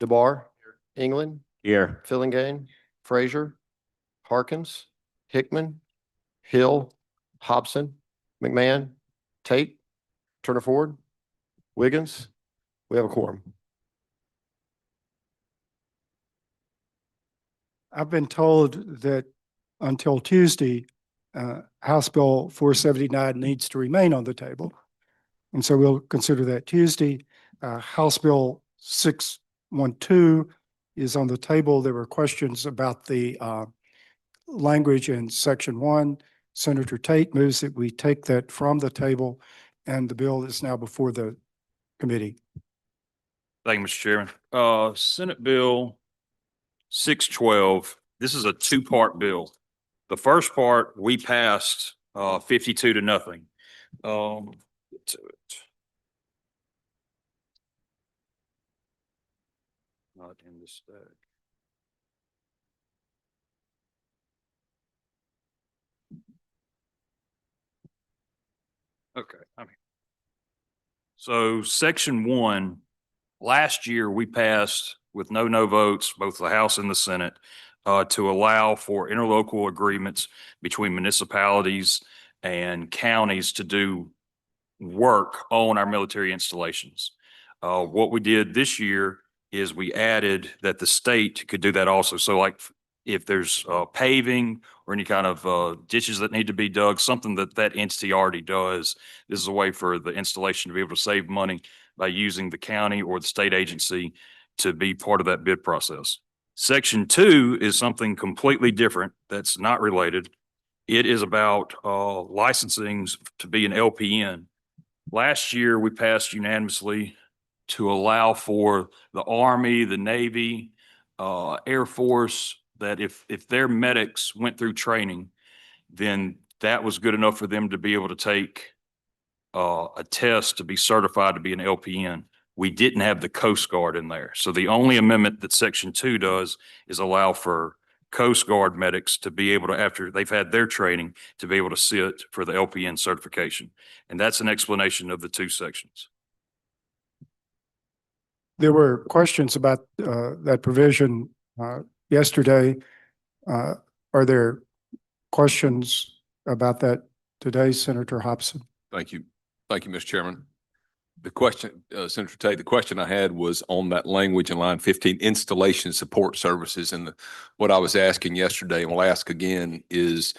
DeBar, England, Here. Fillingane, Frazier, Harkins, Hickman, Hill, Hobson, McMahon, Tate, Turner Ford, Wiggins. We have a quorum. I've been told that until Tuesday, House Bill 479 needs to remain on the table. And so we'll consider that Tuesday. House Bill 612 is on the table. There were questions about the language in Section 1. Senator Tate moves that we take that from the table, and the bill is now before the committee. Thank you, Mr. Chairman. Senate Bill 612, this is a two-part bill. The first part, we passed 52 to nothing. Get to it. Not in the stack. Okay, so Section 1, last year we passed with no votes, both the House and the Senate, to allow for interlocal agreements between municipalities and counties to do work on our military installations. What we did this year is we added that the state could do that also. So like if there's paving or any kind of ditches that need to be dug, something that that entity already does, this is a way for the installation to be able to save money by using the county or the state agency to be part of that bid process. Section 2 is something completely different that's not related. It is about licensing to be an LPN. Last year, we passed unanimously to allow for the Army, the Navy, Air Force, that if their medics went through training, then that was good enough for them to be able to take a test to be certified to be an LPN. We didn't have the Coast Guard in there. So the only amendment that Section 2 does is allow for Coast Guard medics to be able to, after they've had their training, to be able to sit for the LPN certification. And that's an explanation of the two sections. There were questions about that provision yesterday. Are there questions about that today, Senator Hobson? Thank you. Thank you, Mr. Chairman. The question, Senator Tate, the question I had was on that language in line 15, installation support services. And what I was asking yesterday and will ask again is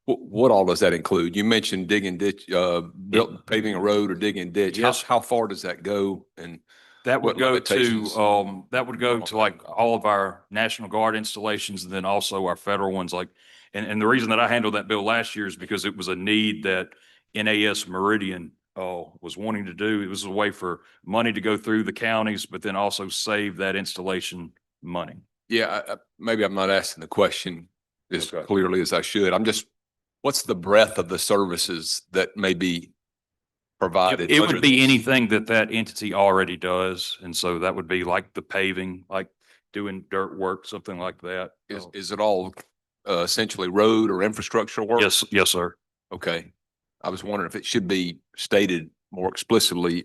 what all does that include? You mentioned digging ditch, paving a road or digging a ditch. Yes. How far does that go? And that would what go limitations? to like all of our National Guard installations and then also our federal ones. Like, and the reason that I handled that bill last year is because it was a need that NAS Meridian was wanting to do. It was a way for money to go through the counties, but then also save that installation money. Yeah, maybe I'm not asking the question as clearly as I should. I'm just, what's the breadth of the services that may be provided? It would be anything that that entity already does. And so that would be like the paving, like doing dirt work, something like that. Is it all essentially road or infrastructure work? Yes, sir. Okay. I was wondering if it should be stated more explicitly.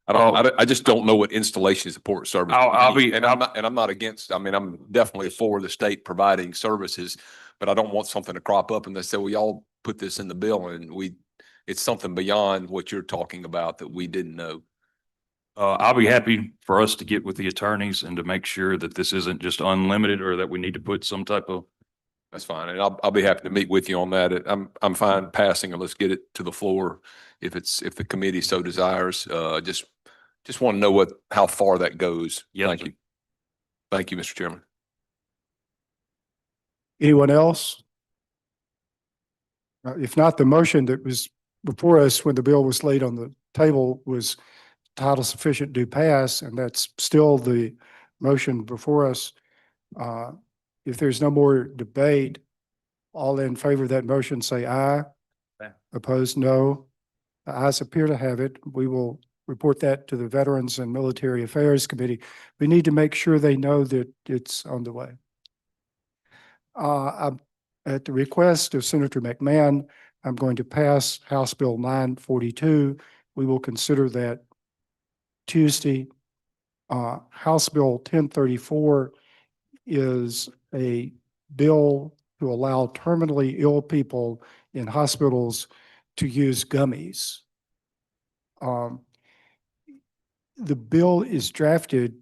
I just don't know what installation support service. I'm not against, I mean, I'm definitely for the state providing services, but I don't want something to crop up and they say, well, y'all put this in the bill and it's something beyond what you're talking about that we didn't know. I'll be happy for us to get with the attorneys and to make sure that this isn't just unlimited or that we need to put some type of. That's fine. And I'll be happy to meet with you on that. I'm fine passing and let's get it to the floor if the committee so desires. Just want to know how far that goes. Yes, Thank you. Thank you, Mr. Chairman. Anyone else? If not, the motion that was before us when the bill was laid on the table was title sufficient to pass, and that's still the motion before us. If there's no more debate, all in favor of that motion say aye. Aye. Opposed, no. The ayes appear to have it. We will report that to the Veterans and Military Affairs Committee. We need to make sure they know that it's on the way. At the request of Senator McMahon, I'm going to pass House Bill 942. We will consider that Tuesday. House Bill 1034 is a bill to allow terminally ill people in hospitals to use gummies. The bill is drafted,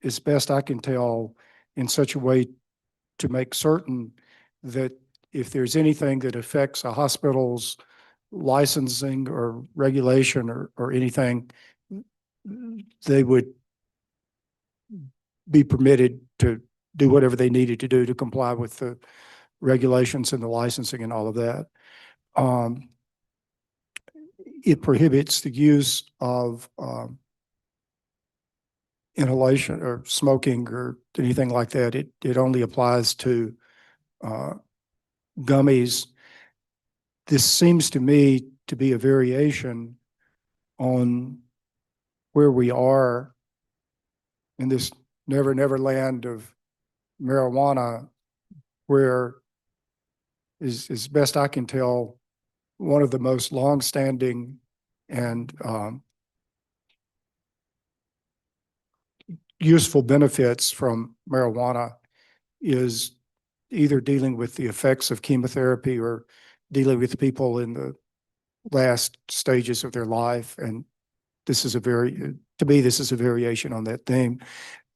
as best I can tell, in such a way to make certain that if there's anything that affects a hospital's licensing or regulation or anything, they would be permitted to do whatever they needed to do to comply with the regulations and the licensing and all of that. It prohibits the use of inhalation or smoking or anything like that. It only applies to gummies. This seems to me to be a variation on where we are in this never, never land of marijuana, where is best I can tell, one of the most longstanding and useful benefits from marijuana is either dealing with the effects of chemotherapy or dealing with people in the last stages of their life. And this is to me, this is a variation on that theme.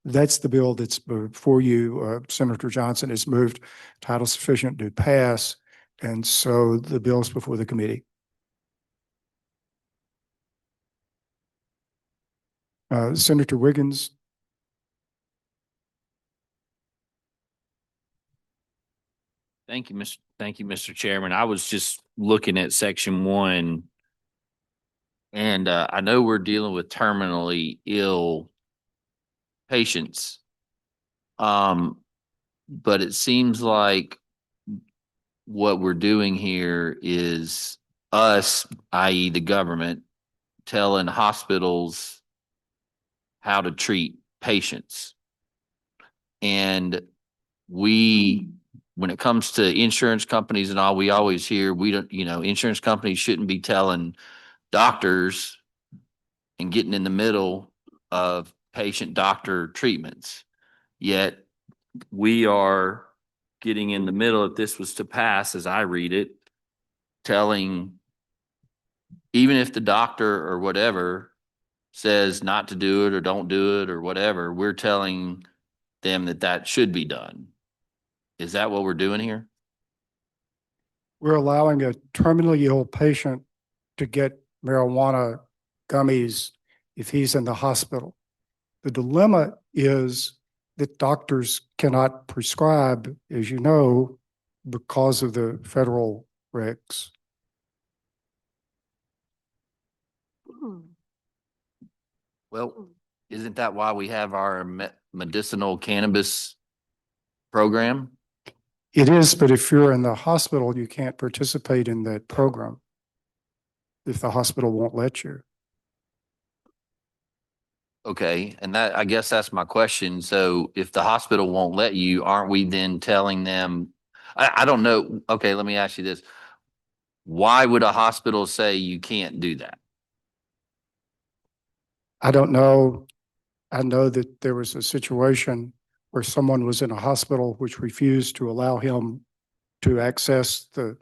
That's the bill that's before you. Senator Johnson has moved title sufficient to pass. And so the bill's before the committee. Senator Wiggins. Thank you, Mr. Chairman. I was just looking at section 1. And I know we're dealing with terminally ill patients. But it seems like what we're doing here is us, i.e. the government, telling hospitals how to treat patients. And when it comes to insurance companies and all, we always hear insurance companies shouldn't be telling doctors and getting in the middle of patient-doctor treatments. Yet we are getting in the middle, if this was to pass, as I read it, telling, even if the doctor or whatever says not to do it or don't do it or whatever, we're telling them that should be done. Is that what we're doing here? We're allowing a terminally ill patient to get marijuana gummies if he's in the hospital. The dilemma is that doctors cannot prescribe, as you know, because of the federal regs. Well, isn't that why we have our medicinal cannabis program? It is, but if you're in the hospital, you can't participate in that program if the hospital won't let you. Okay, and I guess that's my question. So if the hospital won't let you, aren't we then telling them, I don't know. Okay, let me ask you this. Why would a hospital say you can't do that? I don't know. I know that there was a situation where someone was in a hospital which refused to allow him to access the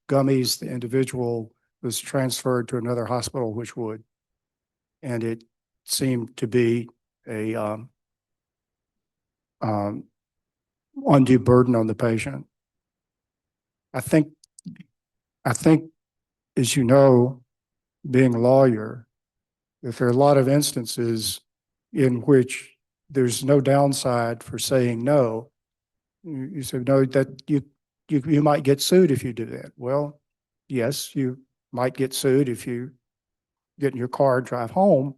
gummies. The individual was transferred to another hospital which would. And it seemed to be a undue burden on the patient. I think, as you know, being a lawyer, that there are a lot of instances in which there's no downside for saying no. You say no, that you might get sued if you do that. Well, yes, you might get sued if you get in your car and drive home.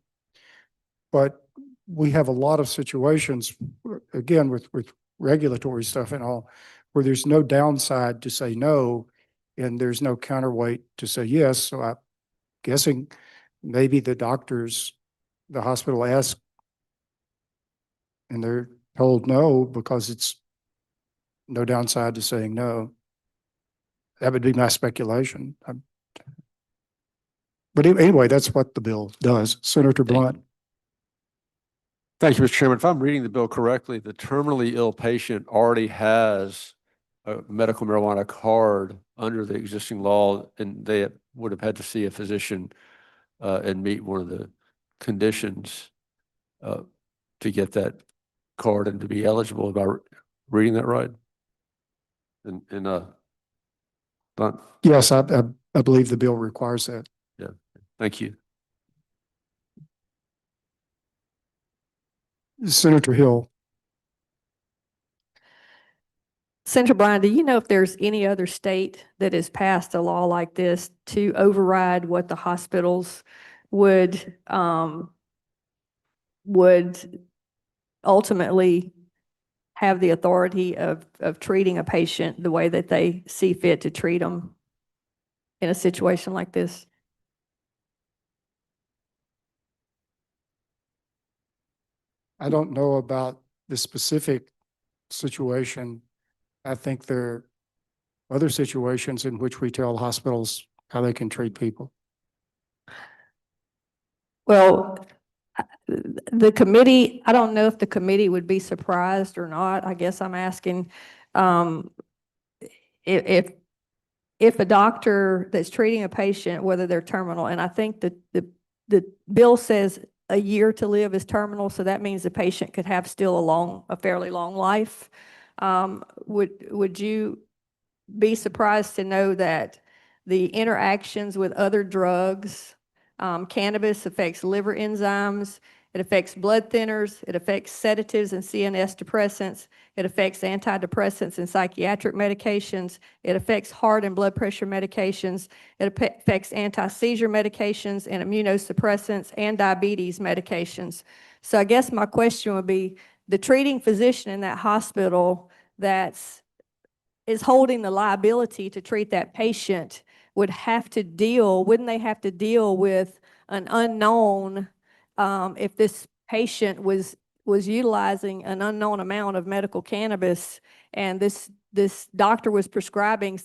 But we have a lot of situations, again, with regulatory stuff and all, where there's no downside to say no, and there's no counterweight to say yes. So I'm guessing maybe the hospital asks, and they're told no because it's no downside to saying no. That would be my speculation. But anyway, that's what the bill does. Senator Blunt. Thank you, Mr. Chairman. If I'm reading the bill correctly, the terminally ill patient already has a medical marijuana card under the existing law, and they would have had to see a physician and meet one of the conditions to get that card and to be eligible. Am I reading that right? Don, Yes, I believe the bill requires that. thank you. Senator Hill. Senator Bryan, do you know if there's any other state that has passed a law like this to override what the hospitals would ultimately have the authority of treating a patient the way that they see fit to treat them in a situation like this? I don't know about the specific situation. I think there are other situations in which we tell hospitals how they can treat people. Well, the committee, I don't know if the committee would be surprised or not. I guess I'm asking, if a doctor that's treating a patient, whether they're terminal, and I think that the bill says a year to live is terminal, so that means the patient could have still a fairly long life. Would you be surprised to know that the interactions with other drugs, cannabis affects liver enzymes, it affects blood thinners, it affects sedatives and CNS depressants, it affects antidepressants and psychiatric medications, it affects heart and blood pressure medications, it affects anti-seizure medications and immunosuppressants and diabetes medications. So I guess my question would be, the treating physician in that hospital is holding the liability to treat that patient wouldn't they have to deal with an unknown, if this patient was utilizing an unknown amount of medical cannabis, and this doctor was prescribing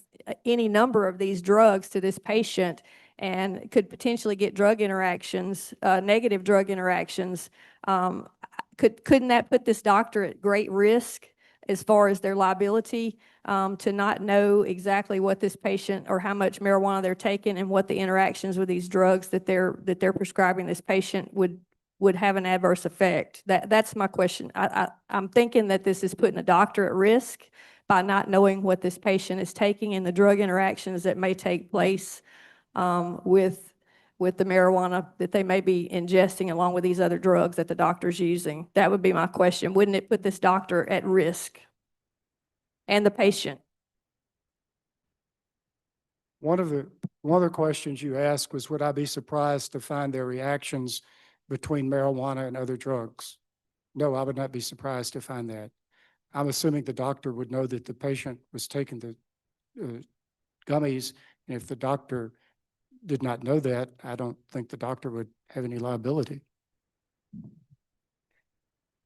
any number of these drugs to this patient and could potentially get drug interactions, negative drug interactions, couldn't that put this doctor at great risk as far as their liability, to not know exactly what this patient or how much marijuana they're taking and what the interactions with these drugs that they're prescribing this patient would have an adverse effect? That's my question. I'm thinking that this is putting a doctor at risk by not knowing what this patient is taking and the drug interactions that may take place with the marijuana that they may be ingesting along with these other drugs that the doctor's using. That would be my question. Wouldn't it put this doctor at risk and the patient? One of the questions you asked was, would I be surprised to find their reactions between marijuana and other drugs? No, I would not be surprised to find that. I'm assuming the doctor would know that the patient was taking the gummies, and if the doctor did not know that, I don't think the doctor would have any liability.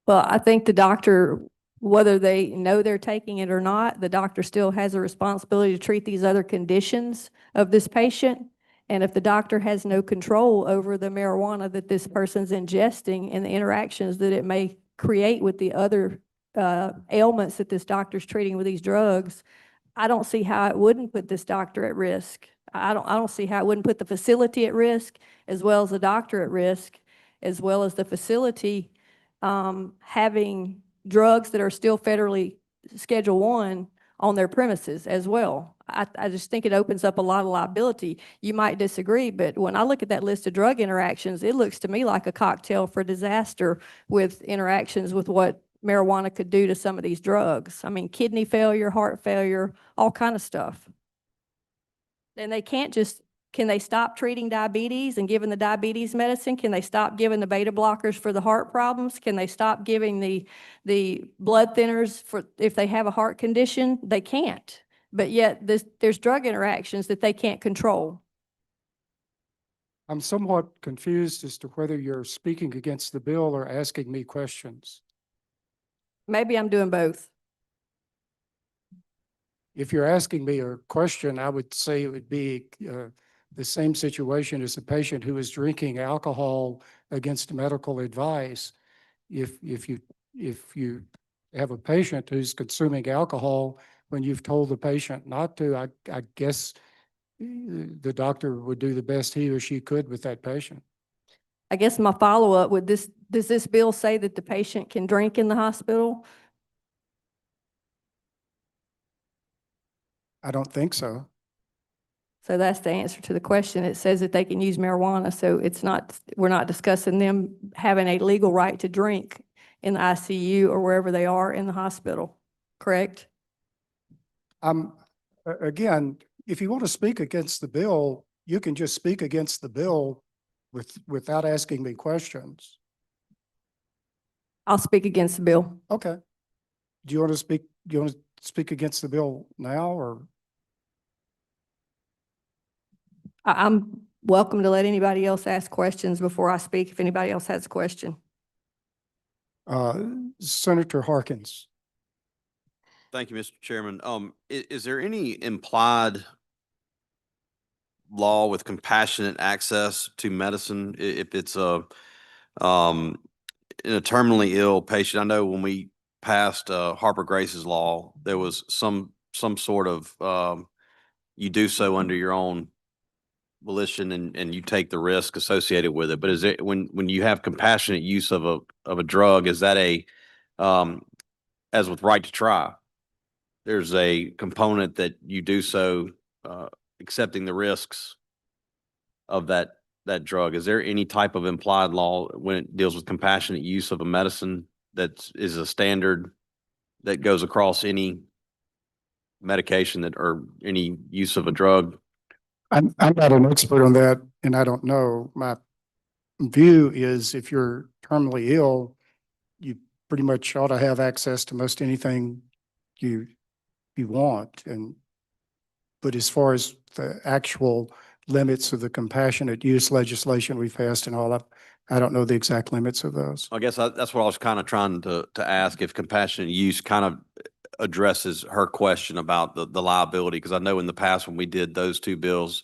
Well, I think the doctor, whether they know they're taking it or not, the doctor still has a responsibility to treat these other conditions of this patient. And if the doctor has no control over the marijuana that this person's ingesting and the interactions that it may create with the other ailments that this doctor's treating with these drugs, I don't see how it wouldn't put this doctor at risk. I don't see how it wouldn't put the facility at risk, as well as the doctor at risk, as well as the facility having drugs that are still federally Schedule I on their premises as well. I just think it opens up a lot of liability. You might disagree, but when I look at that list of drug interactions, it looks to me like a cocktail for disaster with interactions with what marijuana could do to some of these drugs. I mean, kidney failure, heart failure, all kind of stuff. And they can't just, can they stop treating diabetes and giving the diabetes medicine? Can they stop giving the beta blockers for the heart problems? Can they stop giving the blood thinners for if they have a heart condition? They can't. But yet there's drug interactions that they can't control. I'm somewhat confused as to whether you're speaking against the bill or asking me questions. Maybe I'm doing both. If you're asking me a question, I would say it would be the same situation as a patient who is drinking alcohol against medical advice. if you have a patient who's consuming alcohol when you've told the patient not to, I guess the doctor would do the best he or she could with that patient. I guess my follow-up with this, does this bill say that the patient can drink in the hospital? I don't think so. So that's the answer to the question. It says that they can use marijuana, so it's not, we're not discussing them having a legal right to drink in the ICU or wherever they are in the hospital, correct? Again, if you want to speak against the bill, you can just speak against the bill without asking me questions. I'll speak against the bill. Okay. Do you want to speak against the bill now, or? I'm welcome to let anybody else ask questions before I speak, if anybody else has a question. Senator Harkins. Thank you, Mr. Chairman. Is there any implied law with compassionate access to medicine if it's in a terminally ill patient? I know when we passed Harper Grace's law, there was some sort of you do so under your own volition and you take the risk associated with it. But is it when you have compassionate use of a drug, is that as with right to try, there's a component that you do so accepting the risks of that drug? Is there any type of implied law when it deals with compassionate use of a medicine that is a standard that goes across any medication that or any use of a drug? I'm not an expert on that, and I don't know. My view is if you're terminally ill, you pretty much ought to have access to most anything you want. But as far as the actual limits of the compassionate use legislation we've passed and all that, I don't know the exact limits of those. I guess that's what I was kind of trying to ask, if compassionate use kind of addresses her question about the liability, because I know in the past when we did those two bills,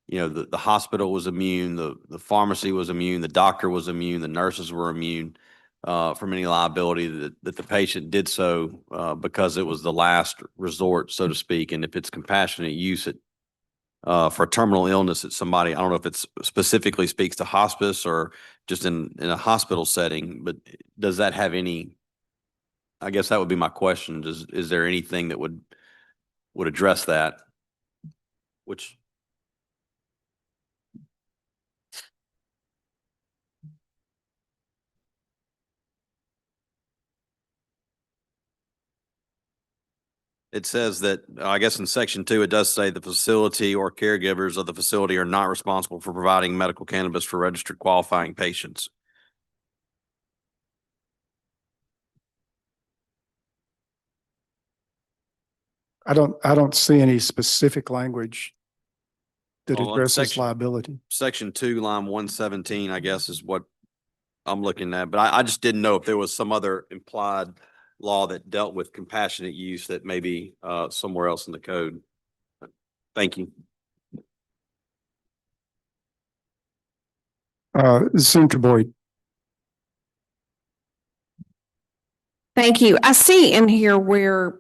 you know, the hospital was immune, the pharmacy was immune, the doctor was immune, the nurses were immune from any liability that the patient did so because it was the last resort, so to speak. And if it's compassionate use for terminal illness at somebody, I don't know if it's specifically speaks to hospice or just in a hospital setting, but does that have any, I guess that would be my question. Is there anything that would address that? Which it says that, I guess in section 2, it does say the facility or caregivers of the facility are not responsible for providing medical cannabis for registered qualifying patients. I don't see any specific language that Well, addresses section- liability. Section 2, line 117, I guess is what I'm looking at, but I just didn't know if there was some other implied law that dealt with compassionate use that may be somewhere else in the code. Thank you. Senator Boyd. Thank you. I see in here where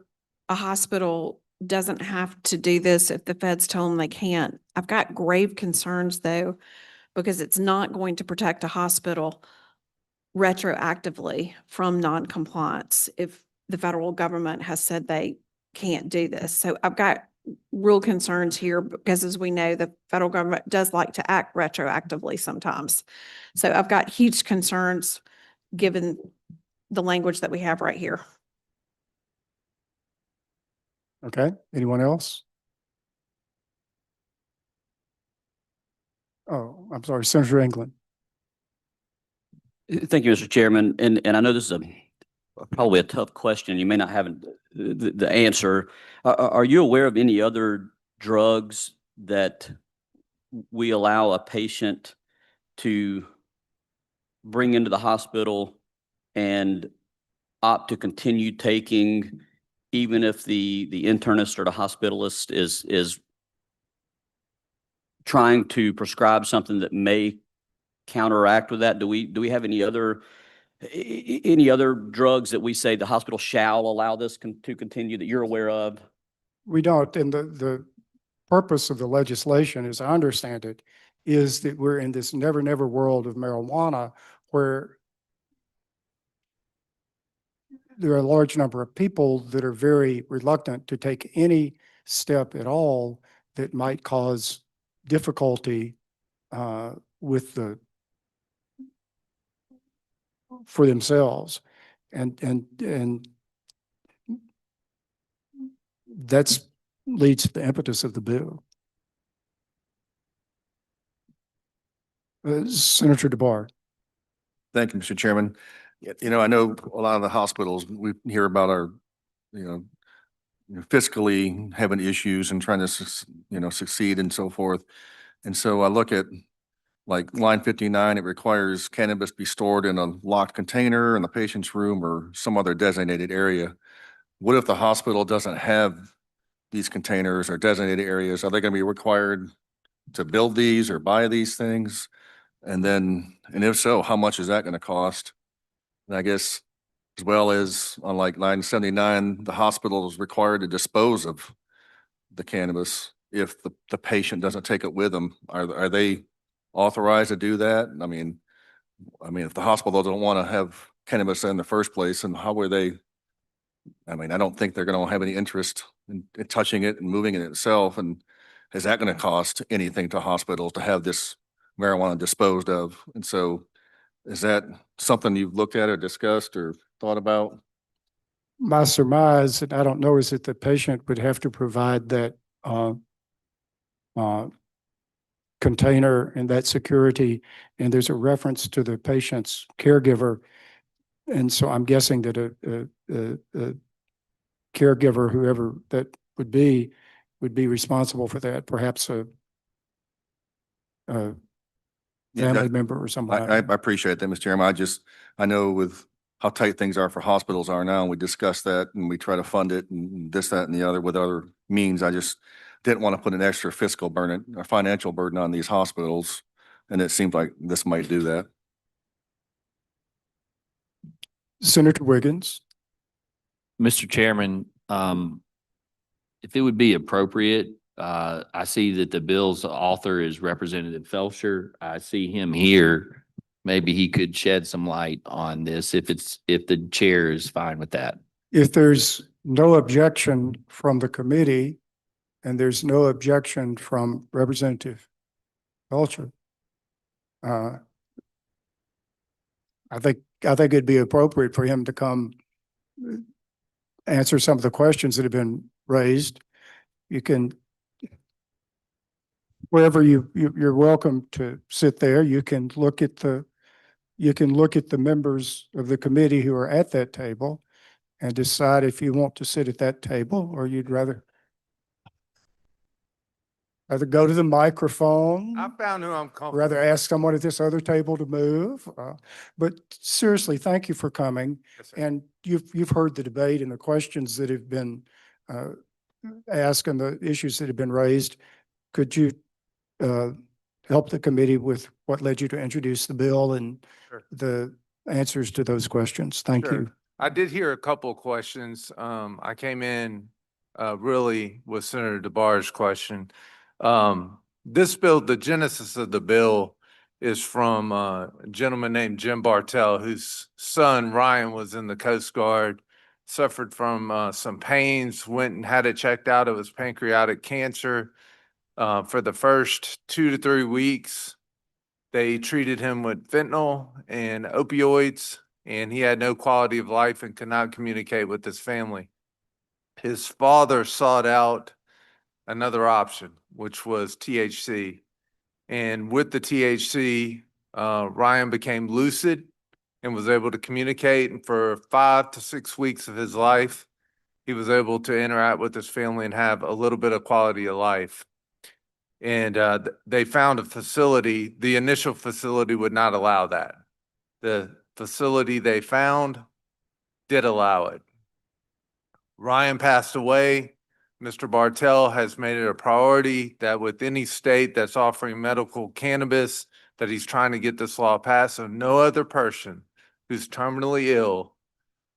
a hospital doesn't have to do this if the feds tell them they can't. I've got grave concerns though, because it's not going to protect a hospital retroactively from non-compliance if the federal government has said they can't do this. So I've got real concerns here because as we know, the federal government does like to act retroactively sometimes. So I've got huge concerns given the language that we have right here. Okay, anyone else? Oh, I'm sorry, Senator England. Thank you, Mr. Chairman. And I know this is probably a tough question. You may not have the answer. Are you aware of any other drugs that we allow a patient to bring into the hospital and opt to continue taking, even if the internist or the hospitalist is trying to prescribe something that may counteract with that? Do we have any other Any other drugs that we say the hospital shall allow this to continue that you're aware of? We don't, and the purpose of the legislation, as I understand it, is that we're in this never, never world of marijuana where there are a large number of people that are very reluctant to take any step at all that might cause difficulty with for themselves. And that's leads to the impetus of the bill. Senator DeBar. Thank you, Mr. Chairman. You know, I know a lot of the hospitals, we hear about our, you know, fiscally having issues and trying to, succeed and so forth. And so I look at like line 59, it requires cannabis be stored in a locked container in the patient's room or some other designated area. What if the hospital doesn't have these containers or designated areas? Are they going to be required to build these or buy these things? And if so, how much is that going to cost? And I guess as well as on like line 79, the hospital is required to dispose of the cannabis if the patient doesn't take it with them. Are they authorized to do that? I mean, if the hospital doesn't want to have cannabis in the first place, and how were they? I mean, I don't think they're going to have any interest in touching it and moving it itself. And is that going to cost anything to hospitals to have this marijuana disposed of? And so is that something you've looked at or discussed or thought about? My surmise, and I don't know, is that the patient would have to provide that container and that security, and there's a reference to the patient's caregiver. And so I'm guessing that a caregiver, whoever that would be responsible for that, perhaps a family member or someone. I appreciate that, Mr. Chairman. I know with how tight things are for hospitals are now, and we discuss that and we try to fund it and this, that, and the other with other means. I just didn't want to put an extra fiscal burden or financial burden on these hospitals. And it seems like this might do that. Senator Wiggins. Mr. Chairman, if it would be appropriate, I see that the bill's author is Representative Felcher. I see him here. Maybe he could shed some light on this if the chair is fine with that. If there's no objection from the committee and there's no objection from Representative Felcher, I think it'd be appropriate for him to come answer some of the questions that have been raised. You can, wherever you're welcome to sit there. You can look at the members of the committee who are at that table and decide if you want to sit at that table or you'd rather go to the microphone. I found who I'm comfortable. Rather ask someone at this other table to move. But seriously, thank you for coming. Yes, sir. And you've heard the debate and the questions that have been asked and the issues that have been raised. Could you help the committee with what led you to introduce the bill and Sure. the answers to those questions? Thank Sure. you. I did hear a couple of questions. I came in really with Senator DeBar's question. This bill, the genesis of the bill is from a gentleman named Jim Bartell, whose son Ryan was in the Coast Guard, suffered from some pains, went and had it checked out. It was pancreatic cancer. For the first 2 to 3 weeks, they treated him with fentanyl and opioids, and he had no quality of life and could not communicate with his family. His father sought out another option, which was THC. And with the THC, Ryan became lucid and was able to communicate. And for 5 to 6 weeks of his life, he was able to interact with his family and have a little bit of quality of life. And they found a facility. The initial facility would not allow that. The facility they found did allow it. Ryan passed away. Mr. Bartell has made it a priority that with any state that's offering medical cannabis, that he's trying to get this law passed, so no other person who's terminally ill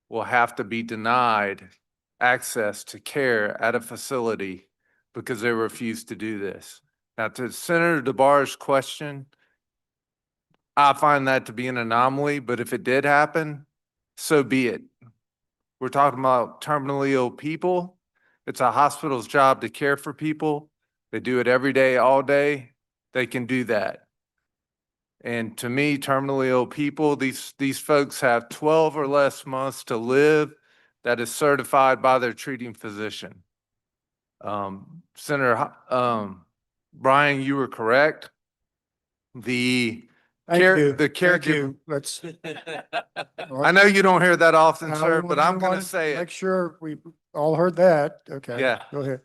will have to be denied access to care at a facility because they refuse to do this. Now, to Senator DeBar's question, I find that to be an anomaly, but if it did happen, so be it. We're talking about terminally ill people. It's a hospital's job to care for people. They do it every day, all day. They can do that. And to me, terminally ill people, these folks have 12 or less months to live that is certified by their treating physician. Senator, Brian, you were correct. The Thank you. the Thank caregiver. you. Let's. I know you don't hear that often, I sir, wanna- but I'm we going wanna to say Make it. sure we all heard that. Okay. Yeah. Go ahead.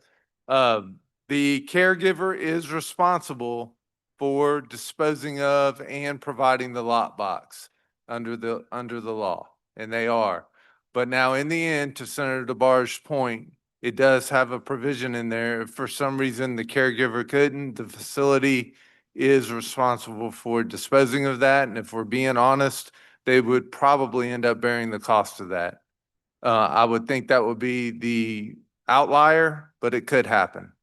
The caregiver is responsible for disposing of and providing the lockbox under the law, and they are. But now in the end, to Senator DeBar's point, it does have a provision in there. If for some reason the caregiver couldn't, the facility is responsible for disposing of that. And if we're being honest, they would probably end up bearing the cost of that. I would think that would be the outlier, but it could happen.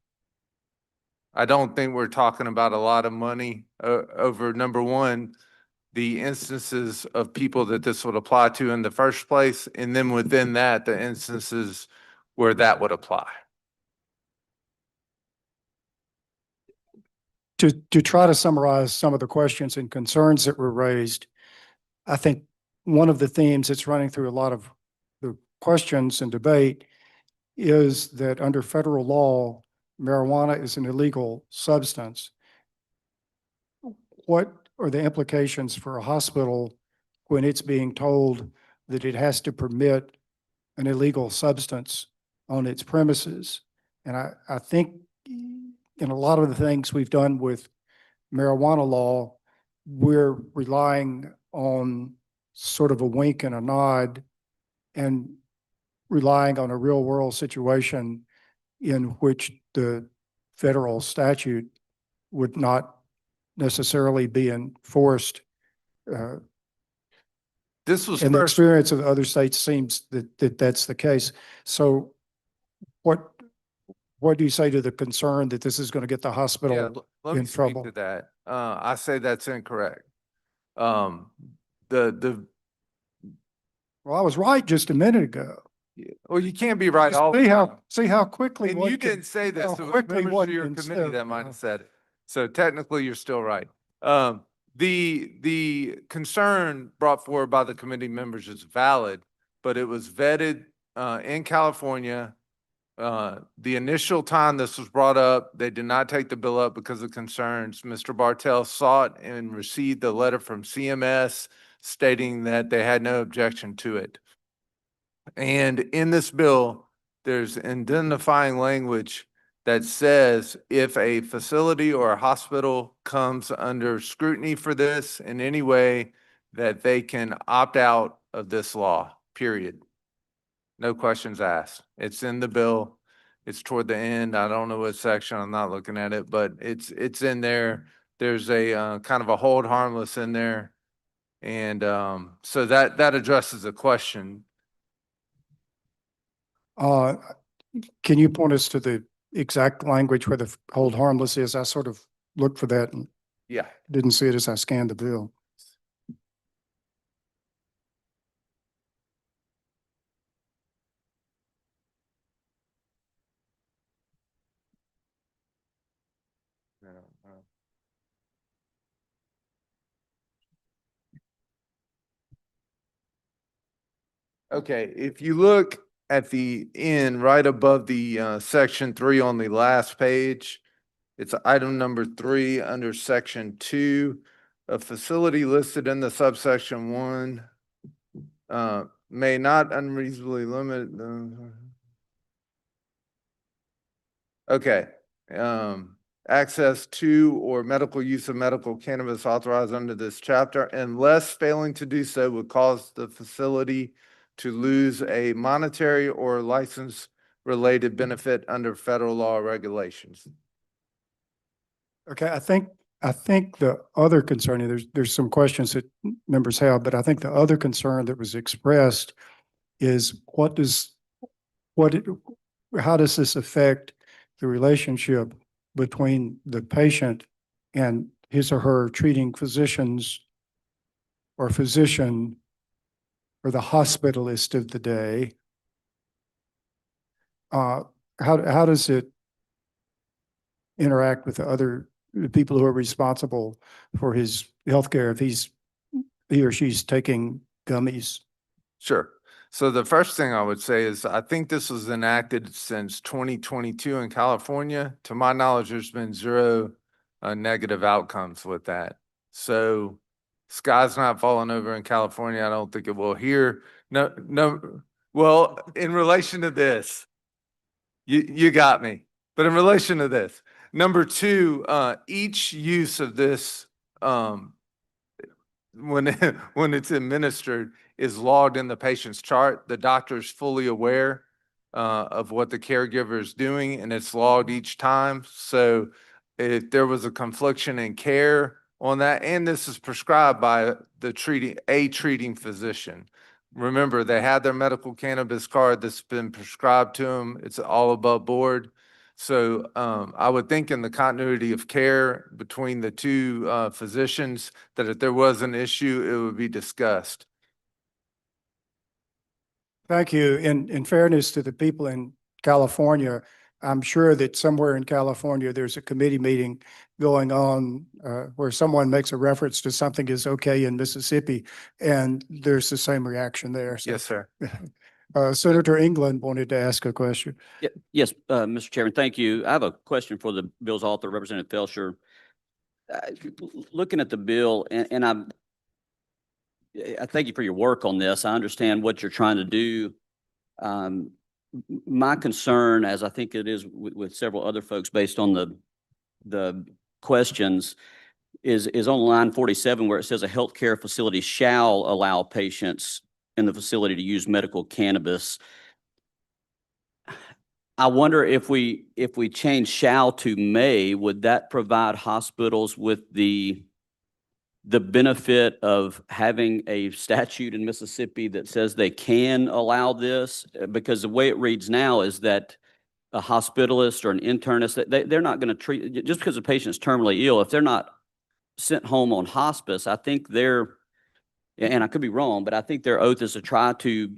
I don't think we're talking about a lot of money over, number one, the instances of people that this would apply to in the first place, and then within that, the instances where that would apply. To try to summarize some of the questions and concerns that were raised, I think one of the themes that's running through a lot of the questions and debate is that under federal law, marijuana is an illegal substance. What are the implications for a hospital when it's being told that it has to permit an illegal substance on its premises? And I think in a lot of the things we've done with marijuana law, we're relying on sort of a wink and a nod and relying on a real world situation in which the federal statute would not necessarily be enforced. This was And the first, experience of other states seems that that's the case. So what do you say to the concern that this is going to get the yeah, hospital let me in speak trouble? to that. I say that's incorrect. The Well, I was right just a minute ago. well, you can't be right Just all the time. see how quickly. And one you can- didn't say this, how so it was quickly members one of your can committee slip, that might have said it. So technically, you're still right. The concern brought forward by the committee members is valid, but it was vetted in California. The initial time this was brought up, they did not take the bill up because of concerns. Mr. Bartell sought and received a letter from CMS stating that they had no objection to it. And in this bill, there's indemnifying language that says if a facility or a hospital comes under scrutiny for this in any way, that they can opt out of this law, period. No questions asked. It's in the bill. It's toward the end. I don't know what section. I'm not looking at it, but it's in there. There's a kind of a hold harmless in there. And so that addresses the question. Can you point us to the exact language where the hold harmless is? I sort of looked for that and Yeah. didn't see it as I scanned the bill. Okay, if you look at the end, right above the section 3 on the last page, it's item number 3 under section 2. A facility listed in the subsection 1 may not unreasonably limit. Okay, access to or medical use of medical cannabis authorized under this chapter, unless failing to do so would cause the facility to lose a monetary or license related benefit under federal law or regulations. Okay, I I think the other concern, and there's some questions that members have, but I think the other concern that was expressed is how does this affect the relationship between the patient and his or her treating physicians or physician or the hospitalist of the day? How does it interact with the people who are responsible for his healthcare if he or she's taking gummies? Sure. So the first thing I would say is I think this was enacted since 2022 in California. To my knowledge, there's been zero negative outcomes with that. So sky's not falling over in California. I don't think it will here. No. Well, in relation to this, you got me. But in relation to this, number two, each use of this, when it's administered, is logged in the patient's chart. The doctor is fully aware of what the caregiver is doing, and it's logged each time. So if there was a confliction in care on that, and this is prescribed by the treating physician. Remember, they had their medical cannabis card that's been prescribed to them. It's all above board. So I would think in the continuity of care between the two physicians that if there was an issue, it would be discussed. Thank you. In fairness to the people in California, I'm sure that somewhere in California, there's a committee meeting going on where someone makes a reference to something is okay in Mississippi, and there's the same reaction there. So, Yes, sir. Senator England wanted to ask a question. Yes, Mr. Chairman, thank you. I have a question for the bill's author, Representative Felsher. Looking at the bill, and I thank you for your work on this. I understand what you're trying to do. My concern, as I think it is with several other folks based on the questions, is on line 47 where it says a healthcare facility shall allow patients in the facility to use medical cannabis. I wonder if we change shall to may, would that provide hospitals with the benefit of having a statute in Mississippi that says they can allow this? Because the way it reads now is that a hospitalist or an internist, they're not going to treat, just because a patient's terminally ill, if they're not sent home on hospice, I think and I could be wrong, but I think their oath is to try to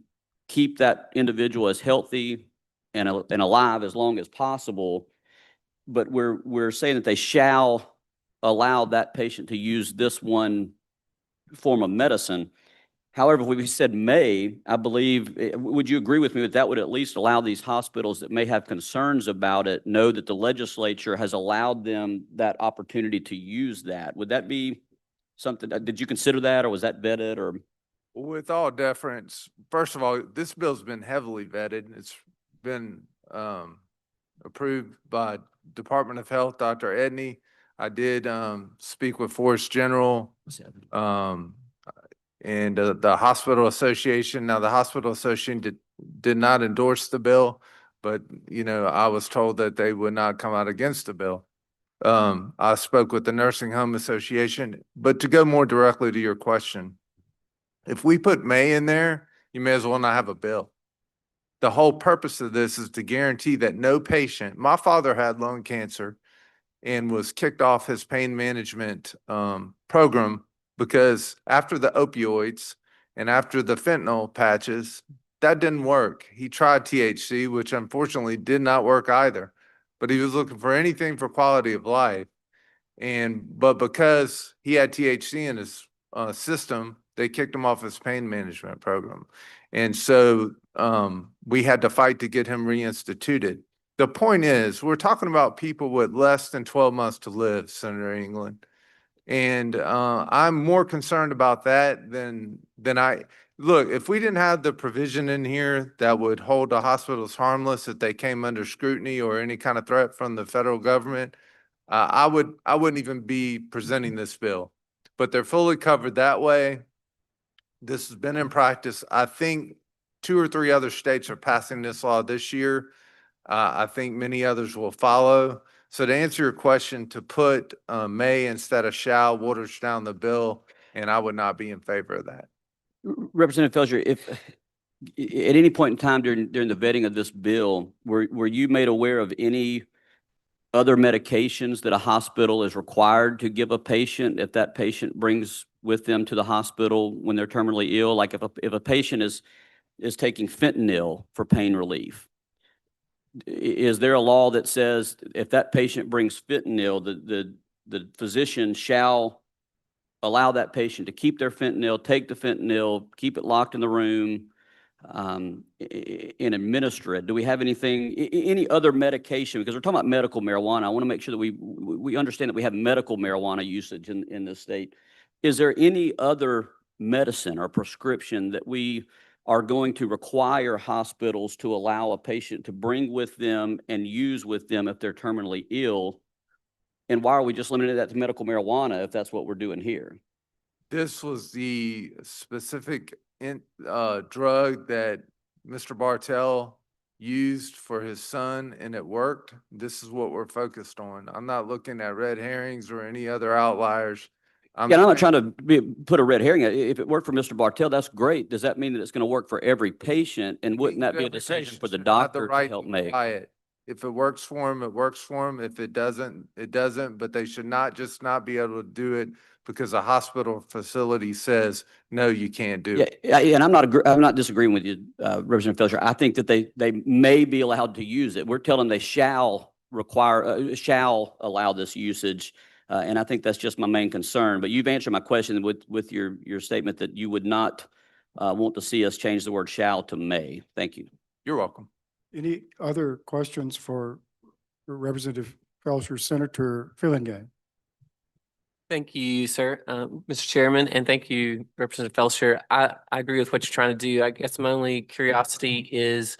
keep that individual as healthy and alive as long as possible. But we're saying that they shall allow that patient to use this one form of medicine. However, if we said may, I believe, would you agree with me that would at least allow these hospitals that may have concerns about it know that the legislature has allowed them that opportunity to use that? Would that be something, did you consider that, or was that vetted, or? With all deference, first of all, this bill's been heavily vetted. It's been approved by Department of Health, Dr. Edney. I did speak with Forest General and the Hospital Association. Now, the Hospital Association did not endorse the bill, but, you know, I was told that they would not come out against the bill. I spoke with the Nursing Home Association, but to go more directly to your question, if we put may in there, you may as well not have a bill. The whole purpose of this is to guarantee that no patient, my father had lung cancer and was kicked off his pain management program because after the opioids and after the fentanyl patches, that didn't work. He tried THC, which unfortunately did not work either, but he was looking for anything for quality of life. But because he had THC in his system, they kicked him off his pain management program. And so we had to fight to get him reinstituted. The point is, we're talking about people with less than 12 months to live, Senator England. And I'm more concerned about that than look, if we didn't have the provision in here that would hold the hospitals harmless if they came under scrutiny or any kind of threat from the federal government, I wouldn't even be presenting this bill. But they're fully covered that way. This has been in practice. I think 2 or 3 other states are passing this law this year. I think many others will follow. So to answer your question, to put may instead of shall waters down the bill, and I would not be in favor of that. Representative Felser, if at any point in time during the vetting of this bill, were you made aware of any other medications that a hospital is required to give a patient if that patient brings with them to the hospital when they're terminally ill? Like if a patient is taking fentanyl for pain relief, is there a law that says if that patient brings fentanyl, the physician shall allow that patient to keep their fentanyl, take the fentanyl, keep it locked in the room, and administer it? Do we have any other medication? Because we're talking about medical marijuana. I want to make sure that we understand that we have medical marijuana usage in this state. Is there any other medicine or prescription that we are going to require hospitals to allow a patient to bring with them and use with them if they're terminally ill? And why are we just limiting that to medical marijuana if that's what we're doing here? This was the specific drug that Mr. Bartell used for his son, and it worked. This is what we're focused on. I'm not looking at red herrings or any other outliers. I'm not trying to put a red herring. If it worked for Mr. Bartell, that's great. Does that mean that it's going to work for every patient? And wouldn't that be a decision for the doctor to help make? If it works for him, it works for him. If it doesn't, it doesn't. But they should not be able to do it because a hospital facility says, no, you can't do it. Yeah, and I'm not disagreeing with you, Representative Felser. I think that they may be allowed to use it. We're telling they shall allow this usage. And I think that's just my main concern. But you've answered my question with your statement that you would not want to see us change the word shall to may. Thank you. You're welcome. Any other questions for Representative Felser, Senator Fillingane? Thank you, sir, Mr. Chairman, and thank you, Representative Felser. I agree with what you're trying to do. I guess my only curiosity is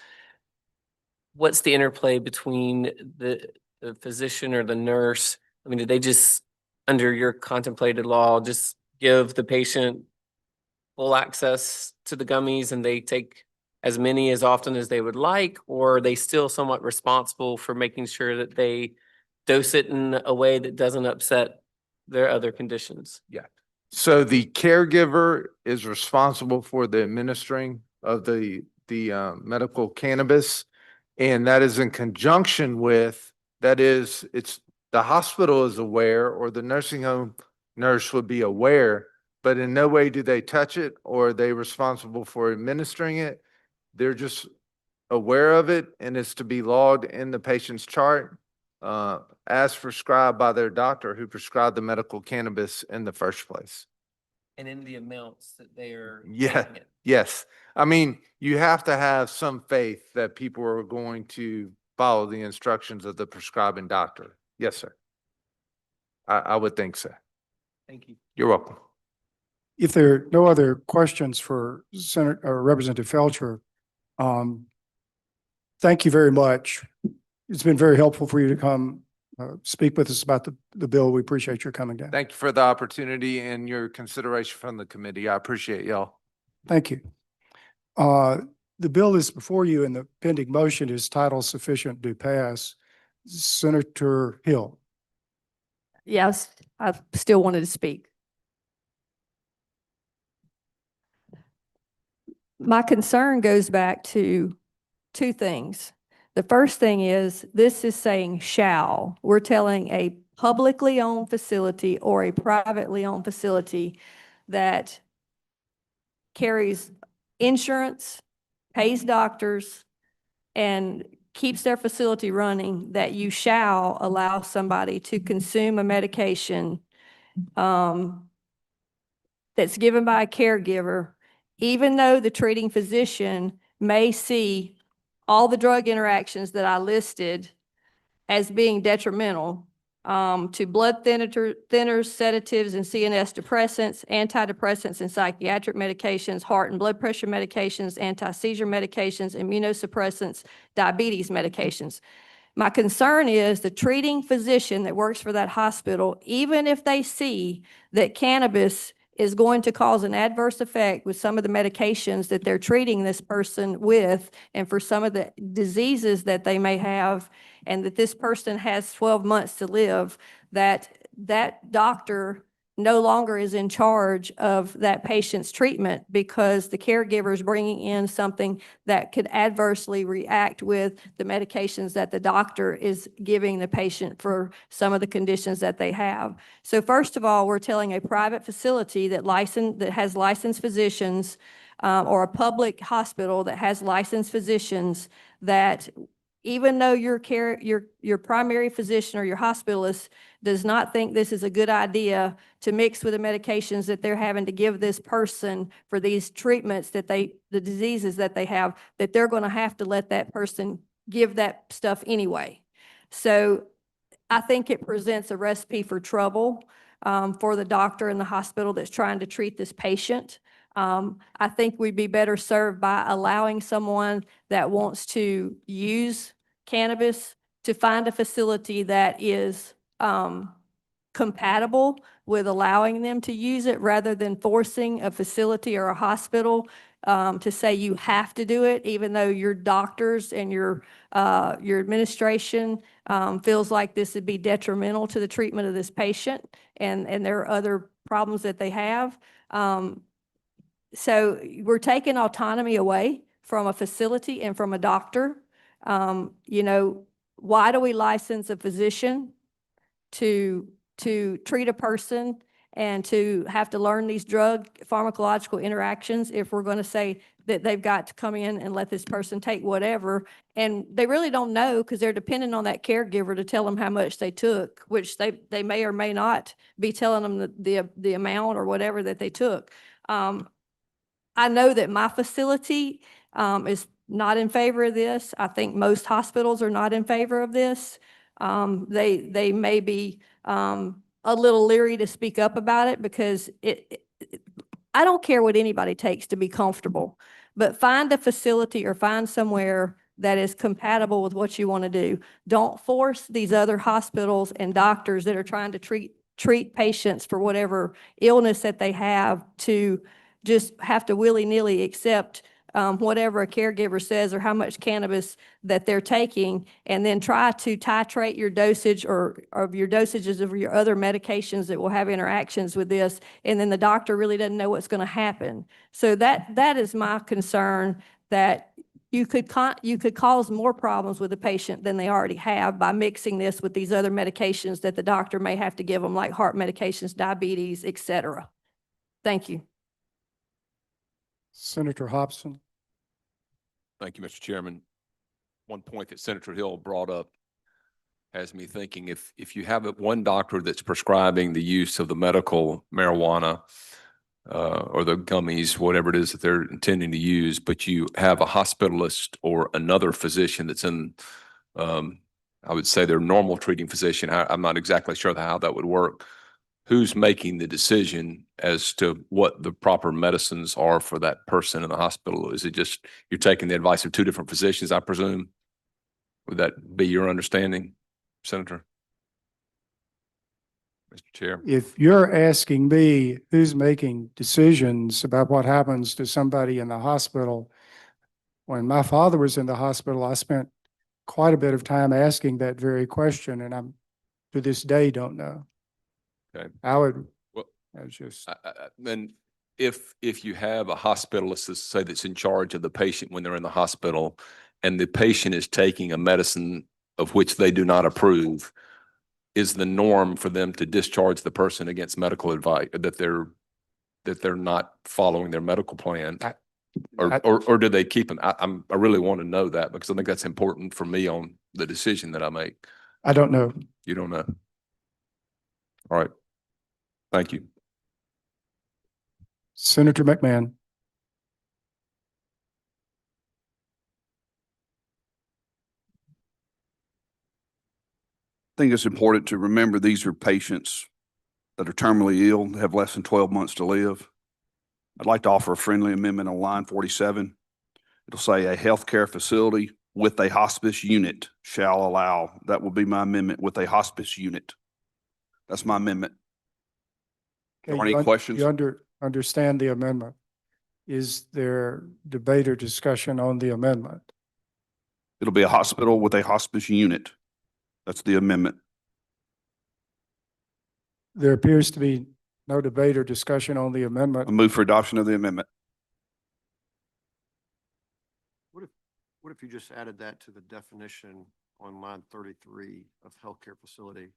what's the interplay between the physician or the nurse? I mean, did they just, under your contemplated law, just give the patient full access to the gummies and they take as many as often as they would like, or are they still somewhat responsible for making sure that they dose it in a way that doesn't upset their other conditions? Yeah. So the caregiver is responsible for the administering of the medical cannabis, and that is in conjunction with, it's the hospital is aware, or the nursing home nurse would be aware, but in no way do they touch it or are they responsible for administering it. They're just aware of it, and it's to be logged in the patient's chart as prescribed by their doctor who prescribed the medical cannabis in the first place. And in the amounts that they are Yeah. taking it. Yes. I mean, you have to have some faith that people are going to follow the instructions of the prescribing doctor. Yes, sir. I would think so. Thank you. You're welcome. If there are no other questions for Senator or Representative Felcher, thank you very much. It's been very helpful for you to come speak with us about the bill. We appreciate your coming down. Thank you for the opportunity and your consideration from the committee. I appreciate y'all. Thank you. The bill is before you, and the pending motion is title sufficient to pass. Senator Hill. Yes, I still wanted to speak. My concern goes back to two things. The first thing is, this is saying shall. We're telling a publicly owned facility or a privately owned facility that carries insurance, pays doctors, and keeps their facility running, that you shall allow somebody to consume a medication that's given by a caregiver, even though the treating physician may see all the drug interactions that I listed as being detrimental to blood thinners, sedatives, and CNS depressants, antidepressants and psychiatric medications, heart and blood pressure medications, anti-seizure medications, immunosuppressants, diabetes medications. My concern is the treating physician that works for that hospital, even if they see that cannabis is going to cause an adverse effect with some of the medications that they're treating this person with, and for some of the diseases that they may have, and that this person has 12 months to live, that doctor no longer is in charge of that patient's treatment because the caregiver is bringing in something that could adversely react with the medications that the doctor is giving the patient for some of the conditions that they have. So first of all, we're telling a private facility that has licensed physicians, or a public hospital that has licensed physicians, that even though your primary physician or your hospitalist does not think this is a good idea to mix with the medications that they're having to give this person for these treatments the diseases that they have, that they're going to have to let that person give that stuff anyway. So I think it presents a recipe for trouble for the doctor and the hospital that's trying to treat this patient. I think we'd be better served by allowing someone that wants to use cannabis to find a facility that is compatible with allowing them to use it, rather than forcing a facility or a hospital to say you have to do it, even though your doctors and your administration feels like this would be detrimental to the treatment of this patient, and there are other problems that they have. So we're taking autonomy away from a facility and from a doctor. Why do we license a physician to treat a person and to have to learn these pharmacological interactions if we're going to say that they've got to come in and let this person take whatever? And they really don't know, because they're dependent on that caregiver to tell them how much they took, which they may or may not be telling them the amount or whatever that they took. I know that my facility is not in favor of this. I think most hospitals are not in favor of this. They may be a little leery to speak up about it, because I don't care what anybody takes to be comfortable, but find a facility or find somewhere that is compatible with what you want to do. Don't force these other hospitals and doctors that are trying to treat patients for whatever illness that they have to just have to willy-nilly accept whatever a caregiver says or how much cannabis that they're taking, and then try to titrate your dosage or your dosages of your other medications that will have interactions with this, and then the doctor really doesn't know what's going to happen. So that is my concern, that you could cause more problems with the patient than they already have by mixing this with these other medications that the doctor may have to give them, like heart medications, diabetes, et cetera. Thank you. Senator Hobson. Thank you, Mr. Chairman. One point that Senator Hill brought up has me thinking, if you have one doctor that's prescribing the use of the medical marijuana or the gummies, whatever it is that they're intending to use, but you have a hospitalist or another physician that's in, I would say their normal treating physician, I'm not exactly sure how that would work. Who's making the decision as to what the proper medicines are for that person in the hospital? Is it just you're taking the advice of two different physicians, I presume? Would that be your understanding, Senator? Mr. Chair? If you're asking me who's making decisions about what happens to somebody in the hospital, when my father was in the hospital, I spent quite a bit of time asking that very question, and I'm to this day don't know. Okay. Then if you have a hospitalist, let's say, that's in charge of the patient when they're in the hospital, and the patient is taking a medicine of which they do not approve, is the norm for them to discharge the person against medical advice that they're not following their medical plan? Or do they keep them? I really want to know that, because I think that's important for me on the decision that I make. I don't know. You don't know? All right. Thank you. Senator McMahon. I think it's important to remember these are patients that are terminally ill, have less than 12 months to live. I'd like to offer a friendly amendment on line 47. It'll say a healthcare facility with a hospice unit shall allow. That will be my amendment, with a hospice unit. That's my amendment. Okay, Are there any questions? understand the amendment. Is there debate or discussion on the amendment? It'll be a hospital with a hospice unit. That's the amendment. There appears to be no debate or discussion on the amendment. I move for adoption of the amendment. What if you just added that to the definition on line 33 of healthcare facility?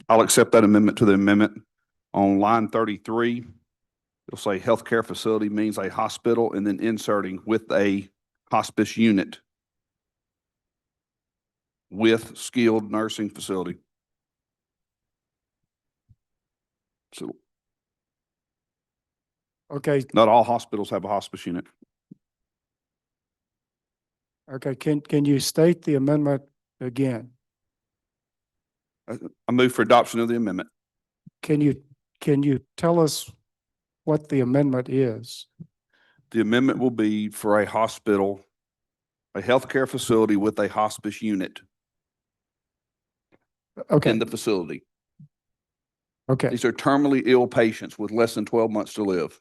I'll accept that amendment to the amendment. On line 33, it'll say healthcare facility means a hospital, and then inserting with a hospice unit with skilled nursing facility. So Okay, not all hospitals have a hospice unit. okay, can you state the amendment again? I move for adoption of the amendment. Can you tell us what the amendment is? The amendment will be for a hospital, a healthcare facility with a hospice unit Okay, in the facility. okay, These are terminally ill patients with less than 12 months to live.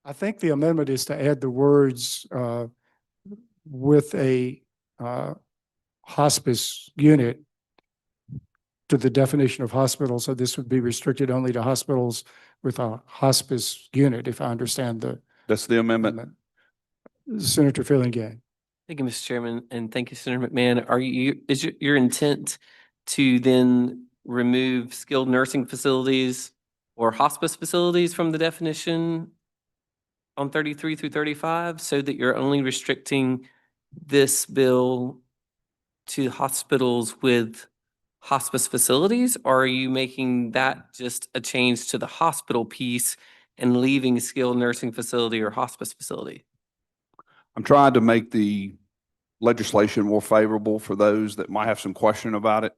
I think the amendment is to add the words, with a, hospice unit to the definition of hospital. So this would be restricted only to hospitals with a hospice unit, if I understand the That's the amendment. amendment. Senator Fillingham. Thank you, Mr. Chairman, and thank you, Senator McMahon. Is your intent to then remove skilled nursing facilities or hospice facilities from the definition on 33 through 35 so that you're only restricting this bill to hospitals with hospice facilities? Or are you making that just a change to the hospital piece and leaving skilled nursing facility or hospice facility? I'm trying to make the legislation more favorable for those that might have some question about it.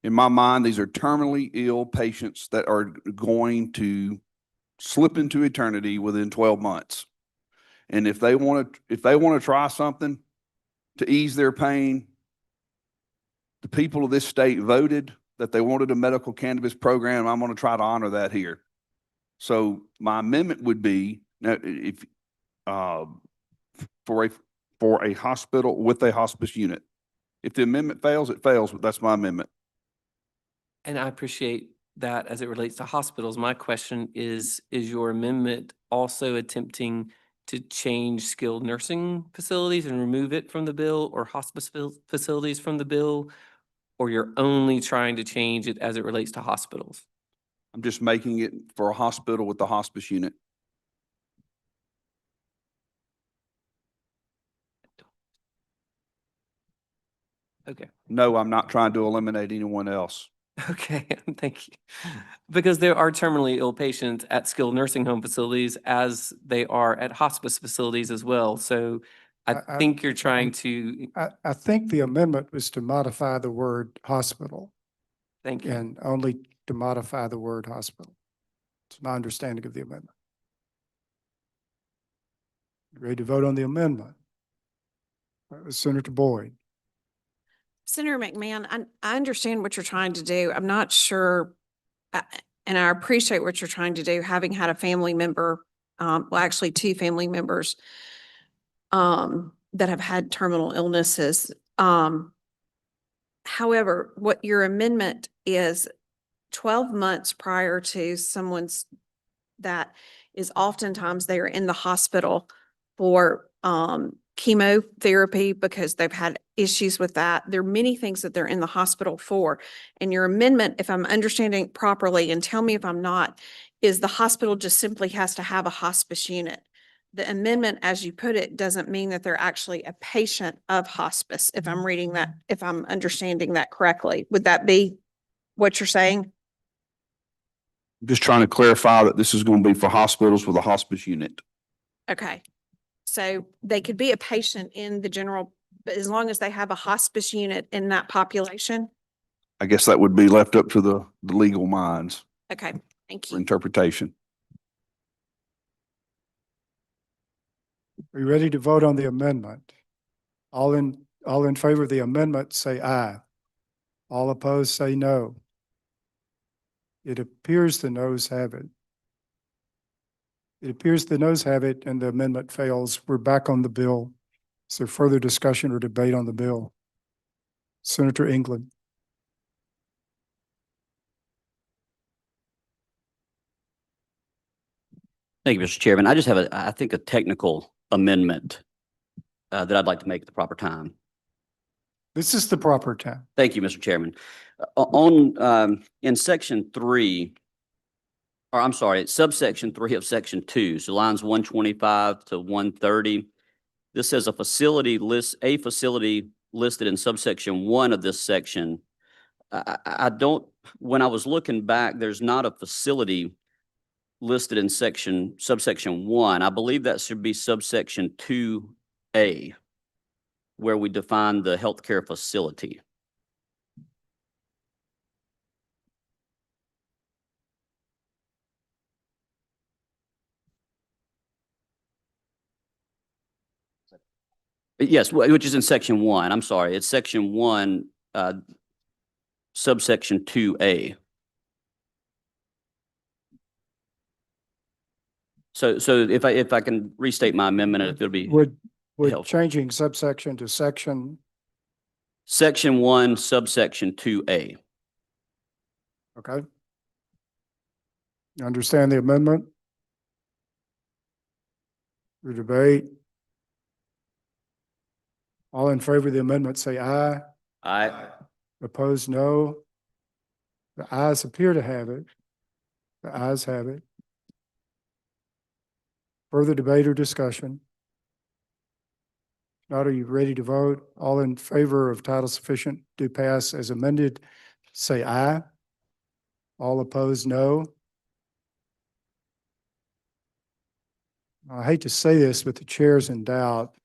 In my mind, these are terminally ill patients that are going to slip into eternity within 12 months. And if they want to try something to ease their pain, the people of this state voted that they wanted a medical cannabis program. I'm going to try to honor that here. So my amendment would be, now, if for a hospital with a hospice unit. If the amendment fails, it fails, but that's my amendment. And I appreciate that as it relates to hospitals. My question is your amendment also attempting to change skilled nursing facilities and remove it from the bill, or hospice facilities from the bill? Or you're only trying to change it as it relates to hospitals? I'm just making it for a hospital with the hospice unit. Okay. No, I'm not trying to eliminate anyone else. Okay, thank you. Because there are terminally ill patients at skilled nursing home facilities as they are at hospice facilities as well. So I think you're trying to, I think the amendment was to modify the word hospital thank you. and only to modify the word hospital. It's my understanding of the amendment. Ready to vote on the amendment? Senator Boyd. Senator McMahon, I understand what you're trying to do. I'm not sure, and I appreciate what you're trying to do, having had a family member, well, actually two family members that have had terminal illnesses. However, what your amendment is 12 months prior to someone's, that is oftentimes they are in the hospital for chemotherapy because they've had issues with that. There are many things that they're in the hospital for. And your amendment, if I'm understanding properly, and tell me if I'm not, is the hospital just simply has to have a hospice unit. The amendment, as you put it, doesn't mean that they're actually a patient of hospice, if I'm reading that, if I'm understanding that correctly. Would that be what you're saying? I'm just trying to clarify that this is going to be for hospitals with a hospice unit. Okay. So they could be a patient in the general, but as long as they have a hospice unit in that population? I guess that would be left up to the legal minds Okay, thank for you. interpretation. Are you ready to vote on the amendment? All in All in favor of the amendment, say aye. All opposed, say no. It appears the noes have it. It appears the noes have it and the amendment fails. We're back on the bill. Is there further discussion or debate on the bill? Senator England. Thank you, Mr. Chairman. I just have I think, a technical amendment that I'd like to make at the proper time. This is the proper time. Thank you, Mr. Chairman. In section 3, or I'm sorry, it's subsection 3 of section 2, so lines 125 to 130. This says a facility listed in subsection 1 of this section. I don't, when I was looking back, there's not a facility listed in subsection 1. I believe that should be subsection 2A, where we define the healthcare facility. Yes, which is in section 1. I'm sorry, it's section 1, subsection 2A. So if I can restate my amendment, if it'll be Would helpful. changing subsection to section, Section 1, subsection 2A. okay? You understand the amendment? Your debate? All in favor of the amendment, say aye. Aye. Opposed, no. The ayes appear to have it. The ayes have it. Further debate or discussion? Not, are you ready to vote? All in favor of title sufficient to pass as amended, say aye. All opposed, no. I hate to say this, but the chair's in doubt.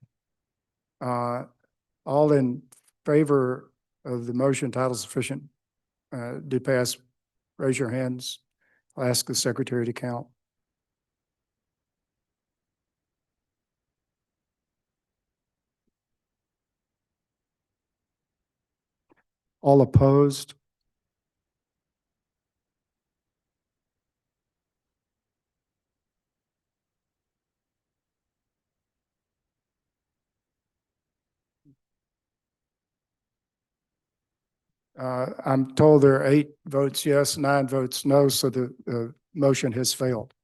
All in favor of the motion title sufficient to pass, raise your hands. I'll ask the secretary to count. All opposed? I'm told there are 8 votes yes, 9 votes no, so the motion has failed.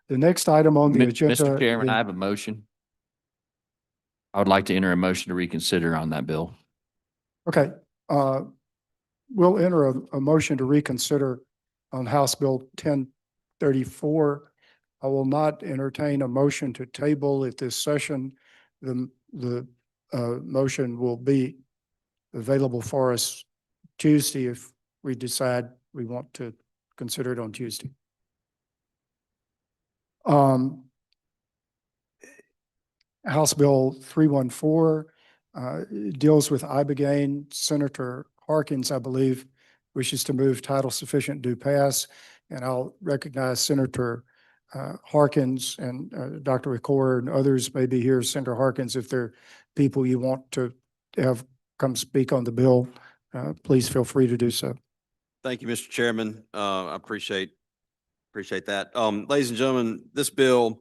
The next item on the agenda. Mr. Chairman, I have a motion. I would like to enter a motion to reconsider on that bill. Okay, we'll enter a motion to reconsider on House Bill 1034. I will not entertain a motion to table at this session. The motion will be available for us Tuesday if we decide we want to consider it on Tuesday. House Bill 314 deals with Ibogaine. Senator Harkins, I believe, wishes to move title sufficient to pass, and I'll recognize Senator Harkins and Dr. Ricord and others may be here. Senator Harkins, if there are people you want to have come speak on the bill, please feel free to do so. Thank you, Mr. Chairman. I appreciate that. Ladies and gentlemen, this bill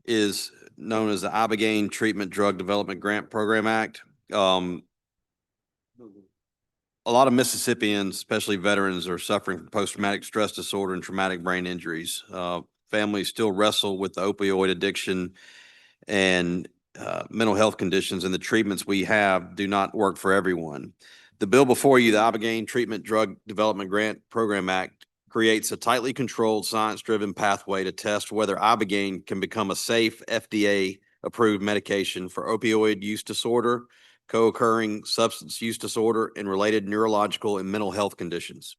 is known as the Ibogaine Treatment Drug Development Grant Program Act. A lot of Mississippians, especially veterans, are suffering from post-traumatic stress disorder and traumatic brain injuries. Families still wrestle with the opioid addiction and mental health conditions, and the treatments we have do not work for everyone. The bill before you, the Ibogaine Treatment Drug Development Grant Program Act, creates a tightly controlled, science-driven pathway to test whether Ibogaine can become a safe FDA-approved medication for opioid use disorder, co-occurring substance use disorder, and related neurological and mental health conditions.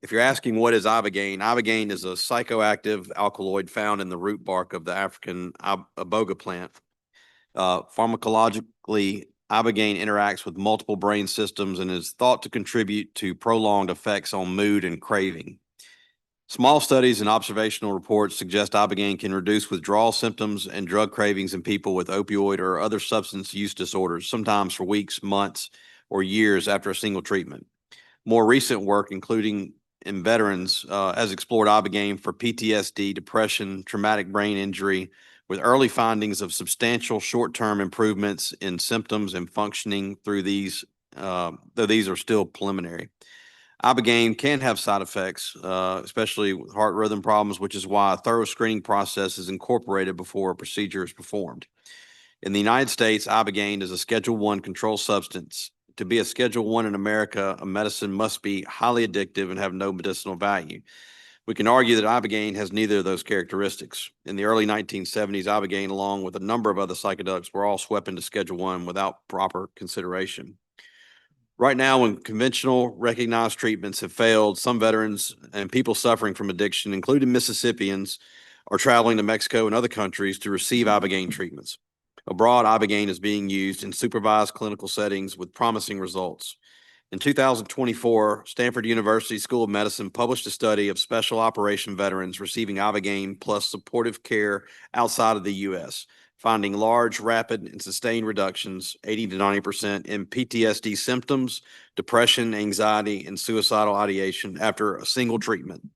If you're asking what is Ibogaine, Ibogaine is a psychoactive alkaloid found in the root bark of the African iboga plant. Pharmacologically, Ibogaine interacts with multiple brain systems and is thought to contribute to prolonged effects on mood and craving. Small studies and observational reports suggest Ibogaine can reduce withdrawal symptoms and drug cravings in people with opioid or other substance use disorders, sometimes for weeks, months, or years after a single treatment. More recent work, including in veterans, has explored Ibogaine for PTSD, depression, traumatic brain injury, with early findings of substantial short-term improvements in symptoms and functioning through these, though these are still preliminary. Ibogaine can have side effects, especially with heart rhythm problems, which is why a thorough screening process is incorporated before a procedure is performed. In the United States, Ibogaine is a Schedule I controlled substance. To be a Schedule I in America, a medicine must be highly addictive and have no medicinal value. We can argue that Ibogaine has neither of those characteristics. In the early 1970s, Ibogaine, along with a number of other psychedelics, were all swept into Schedule I without proper consideration. Right now, when conventional recognized treatments have failed, some veterans and people suffering from addiction, including Mississippians, are traveling to Mexico and other countries to receive Ibogaine treatments. Abroad, Ibogaine is being used in supervised clinical settings with promising results. In 2024, Stanford University School of Medicine published a study of special operation veterans receiving Ibogaine plus supportive care outside of the U.S., finding large, rapid, and sustained reductions, 80 to 90%, in PTSD symptoms, depression, anxiety, and suicidal ideation after a single treatment.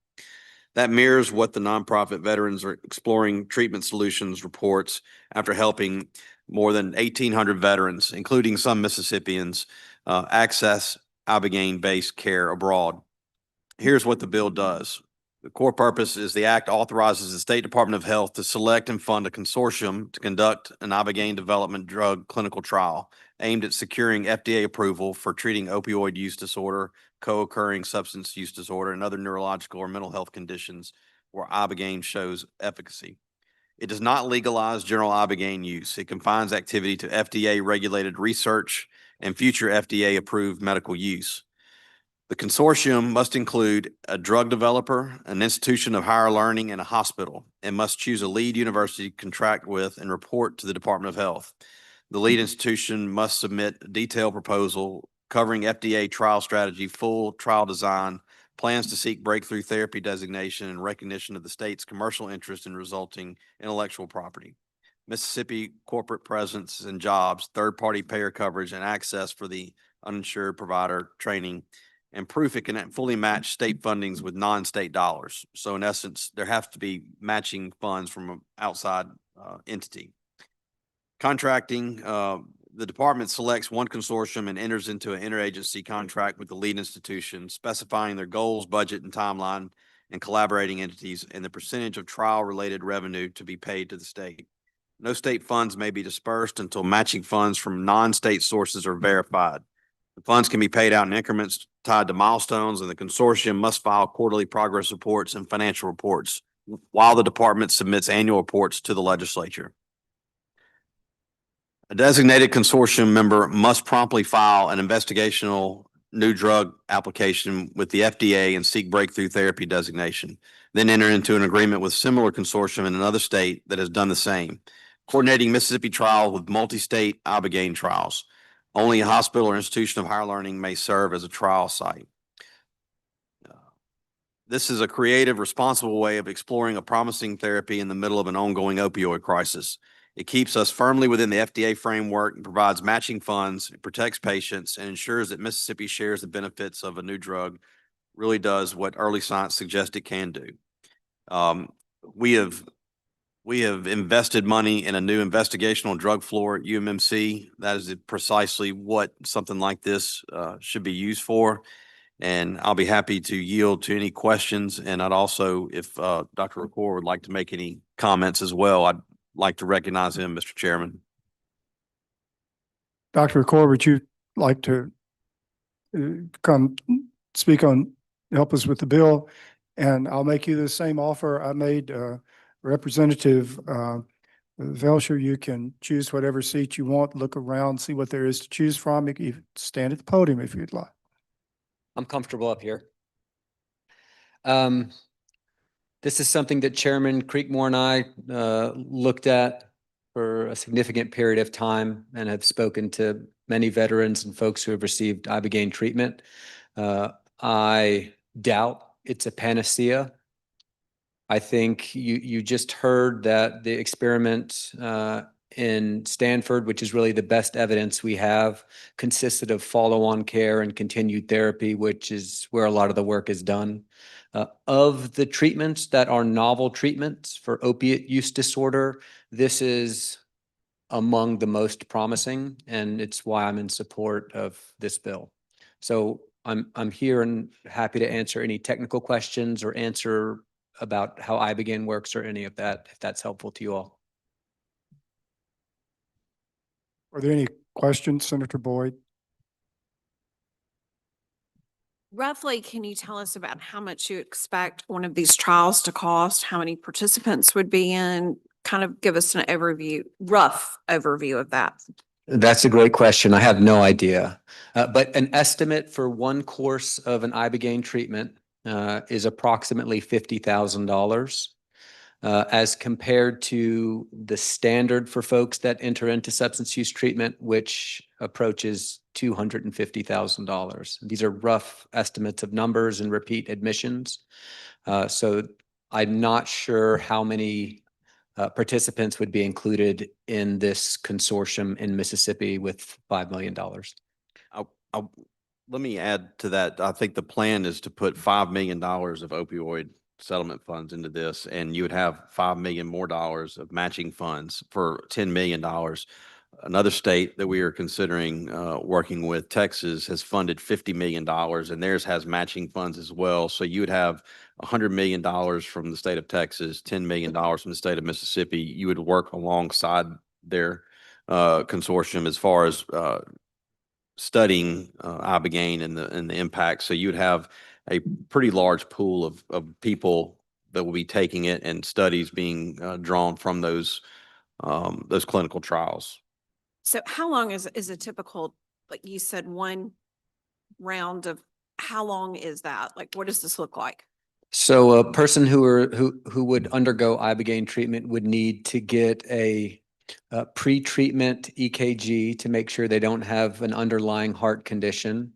That mirrors what the nonprofit Veterans Are Exploring Treatment Solutions reports after helping more than 1,800 veterans, including some Mississippians, access Ibogaine-based care abroad. Here's what the bill does. The core purpose is the act authorizes the State Department of Health to select and fund a consortium to conduct an Ibogaine development drug clinical trial aimed at securing FDA approval for treating opioid use disorder, co-occurring substance use disorder, and other neurological or mental health conditions where Ibogaine shows efficacy. It does not legalize general Ibogaine use. It confines activity to FDA-regulated research and future FDA-approved medical use. The consortium must include a drug developer, an institution of higher learning, and a hospital, and must choose a lead university to contract with and report to the Department of Health. The lead institution must submit a detailed proposal covering FDA trial strategy, full trial design, plans to seek breakthrough therapy designation, and recognition of the state's commercial interest in resulting intellectual property. Mississippi corporate presence and jobs, third-party payer coverage, and access for the uninsured provider training, and proof it can fully match state fundings with non-state dollars. So in essence, there has to be matching funds from an outside entity. Contracting, the department selects one consortium and enters into an interagency contract with the lead institution, specifying their goals, budget, and timeline, and collaborating entities, and the percentage of trial-related revenue to be paid to the state. No state funds may be dispersed until matching funds from non-state sources are verified. The funds can be paid out in increments tied to milestones, and the consortium must file quarterly progress reports and financial reports while the department submits annual reports to the legislature. A designated consortium member must promptly file an investigational new drug application with the FDA and seek breakthrough therapy designation, then enter into an agreement with similar consortium in another state that has done the same, coordinating Mississippi trial with multi-state Ibogaine trials. Only a hospital or institution of higher learning may serve as a trial site. This is a creative, responsible way of exploring a promising therapy in the middle of an ongoing opioid crisis. It keeps us firmly within the FDA framework and provides matching funds, it protects patients, and ensures that Mississippi shares the benefits of a new drug, really does what early science suggests it can do. We have invested money in a new investigational drug floor at UMMC. That is precisely what something like this should be used for. And I'll be happy to yield to any questions. And I'd also, if Dr. Ricord would like to make any comments as well, I'd like to recognize him, Mr. Chairman. Dr. Ricord, would you like to come speak on, help us with the bill? And I'll make you the same offer I made Representative Velcher. You can choose whatever seat you want, look around, see what there is to choose from. You can stand at the podium if you'd like. I'm comfortable up here. This is something that Chairman Creekmore and I looked at for a significant period of time and have spoken to many veterans and folks who have received Ibogaine treatment. I doubt it's a panacea I think you just heard that the experiment in Stanford, which is really the best evidence we have, consisted of follow-on care and continued therapy, which is where a lot of the work is done. Of the treatments that are novel treatments for opiate use disorder, this is among the most promising, and it's why I'm in support of this bill. So I'm here and happy to answer any technical questions or answer about how iBegin works or any of that, if that's helpful to you all. Are there any questions, Senator Boyd? Roughly, can you tell us about how much you expect one of these trials to cost? How many participants would be in? Kind of give us an overview, rough overview of that. That's a great question. I have no idea. But an estimate for one course of an ibogaine treatment is approximately $50,000. As compared to the standard for folks that enter into substance use treatment, which approaches $250,000. These are rough estimates of numbers and repeat admissions. So I'm not sure how many participants would be included in this consortium in Mississippi with $5 million. Let me add to that. I think the plan is to put $5 million of opioid settlement funds into this, and you would have $5 million more of matching funds for $10 million. Another state that we are considering working with, Texas, has funded $50 million, and theirs has matching funds as well. So you would have $100 million from the state of Texas, $10 million from the state of Mississippi. You would work alongside their consortium as far as studying ibogaine and the impact. So you would have a pretty large pool of people that will be taking it and studies being drawn from those clinical trials. So how long is a typical, like you said, one round of, how long is that? Like, what does this look like? So a person who would undergo ibogaine treatment would need to get a pre-treatment EKG to make sure they don't have an underlying heart condition.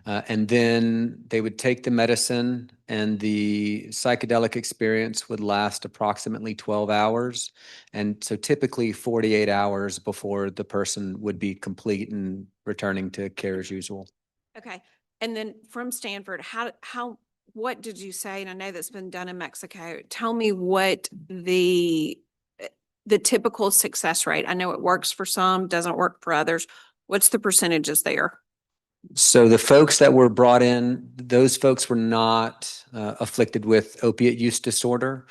And then they would take the medicine, and the psychedelic experience would last approximately 12 hours. And so typically 48 hours before the person would be complete and returning to care as usual. Okay. And then from Stanford, what did you say? And I know that's been done in Mexico. Tell me what the typical success rate. I know it works for some, doesn't work for others. What's the percentages there? So the folks that were brought in, those folks were not afflicted with opiate use disorder.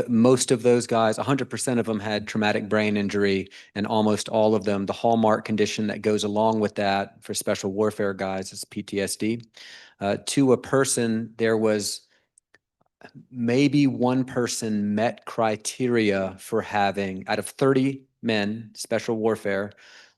Most of those guys, 100% of them had traumatic brain injury, and almost all of them, the hallmark condition that goes along with that for special warfare guys is PTSD. To a person, there was maybe one person met criteria for having, out of 30 men, special warfare,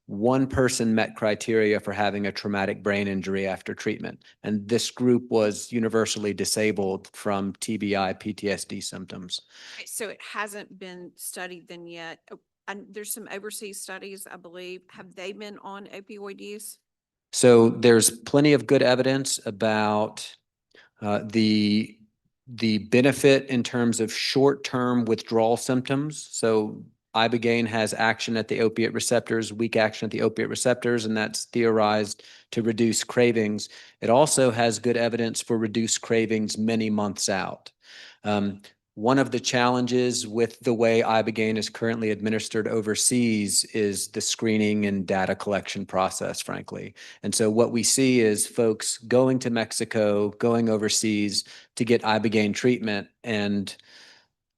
one person met criteria for having a traumatic brain injury after treatment. And this group was universally disabled from TBI, PTSD symptoms. Okay, so it hasn't been studied then yet. And there's some overseas studies, I believe. Have they been on opioid use? So there's plenty of good evidence about the benefit in terms of short-term withdrawal symptoms. So ibogaine has action at the opiate receptors, weak action at the opiate receptors, and that's theorized to reduce cravings. It also has good evidence for reduced cravings many months out. One of the challenges with the way ibogaine is currently administered overseas is the screening and data collection process, frankly. And so what we see is folks going to Mexico, going overseas to get ibogaine treatment, and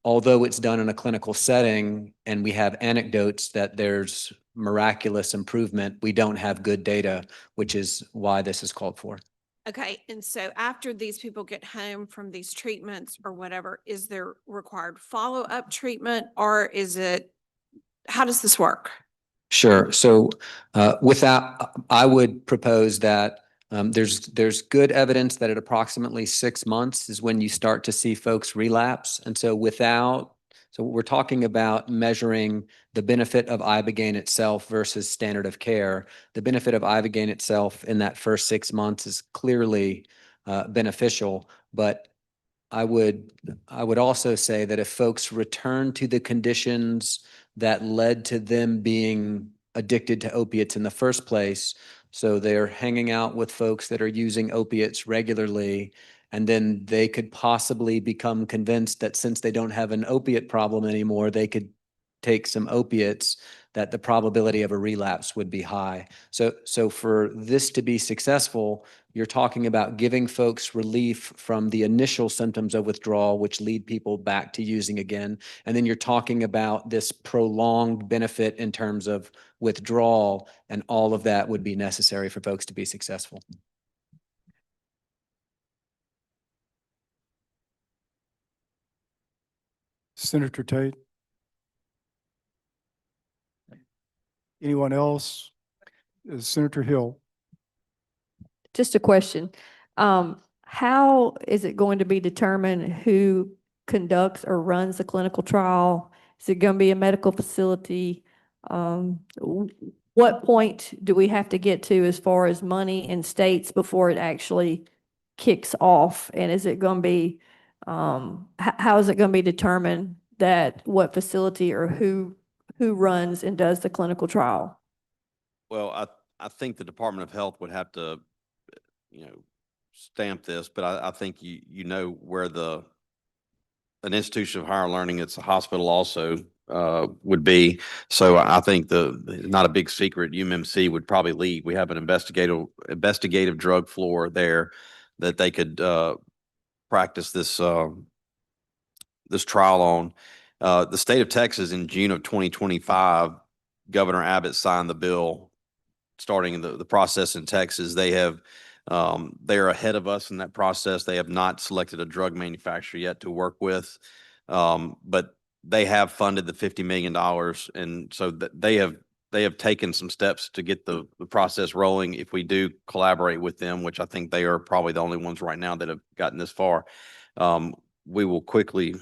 although it's done in a clinical setting and we have anecdotes that there's miraculous improvement, we don't have good data, which is why this is called for. Okay, and so after these people get home from these treatments or whatever, is there required follow-up treatment, or how does this work? Sure. So I would propose that there's good evidence that at approximately 6 months is when you start to see folks relapse. And so we're talking about measuring the benefit of ibogaine itself versus standard of care. The benefit of ibogaine itself in that first 6 months is clearly beneficial, but I would also say that if folks return to the conditions that led to them being addicted to opiates in the first place, so they're hanging out with folks that are using opiates regularly, and then they could possibly become convinced that since they don't have an opiate problem anymore, they could take some opiates, that the probability of a relapse would be high. So for this to be successful, you're talking about giving folks relief from the initial symptoms of withdrawal, which lead people back to using again. And then you're talking about this prolonged benefit in terms of withdrawal, and all of that would be necessary for folks to be successful. Senator Tate? Anyone else? Senator Hill? Just a question. How is it going to be determined who conducts or runs the clinical trial? Is it going to be a medical facility? What point do we have to get to as far as money in states before it actually kicks off? And is it going to be, how is it going to be determined that what facility or who runs and does the clinical trial? Well, I think the Department of Health would have to, stamp this, but I think you know where an institution of higher learning, it's a hospital also, would be. So I think not a big secret, UMMC would probably lead. We have an investigative drug floor there that they could practice this trial on. The state of Texas in June of 2025, Governor Abbott signed the bill starting the process in Texas. They are ahead of us in that process. They have not selected a drug manufacturer yet to work with, but they have funded the $50 million. And so they have taken some steps to get the process rolling. If we do collaborate with them, which I think they are probably the only ones right now that have gotten this far, we will quickly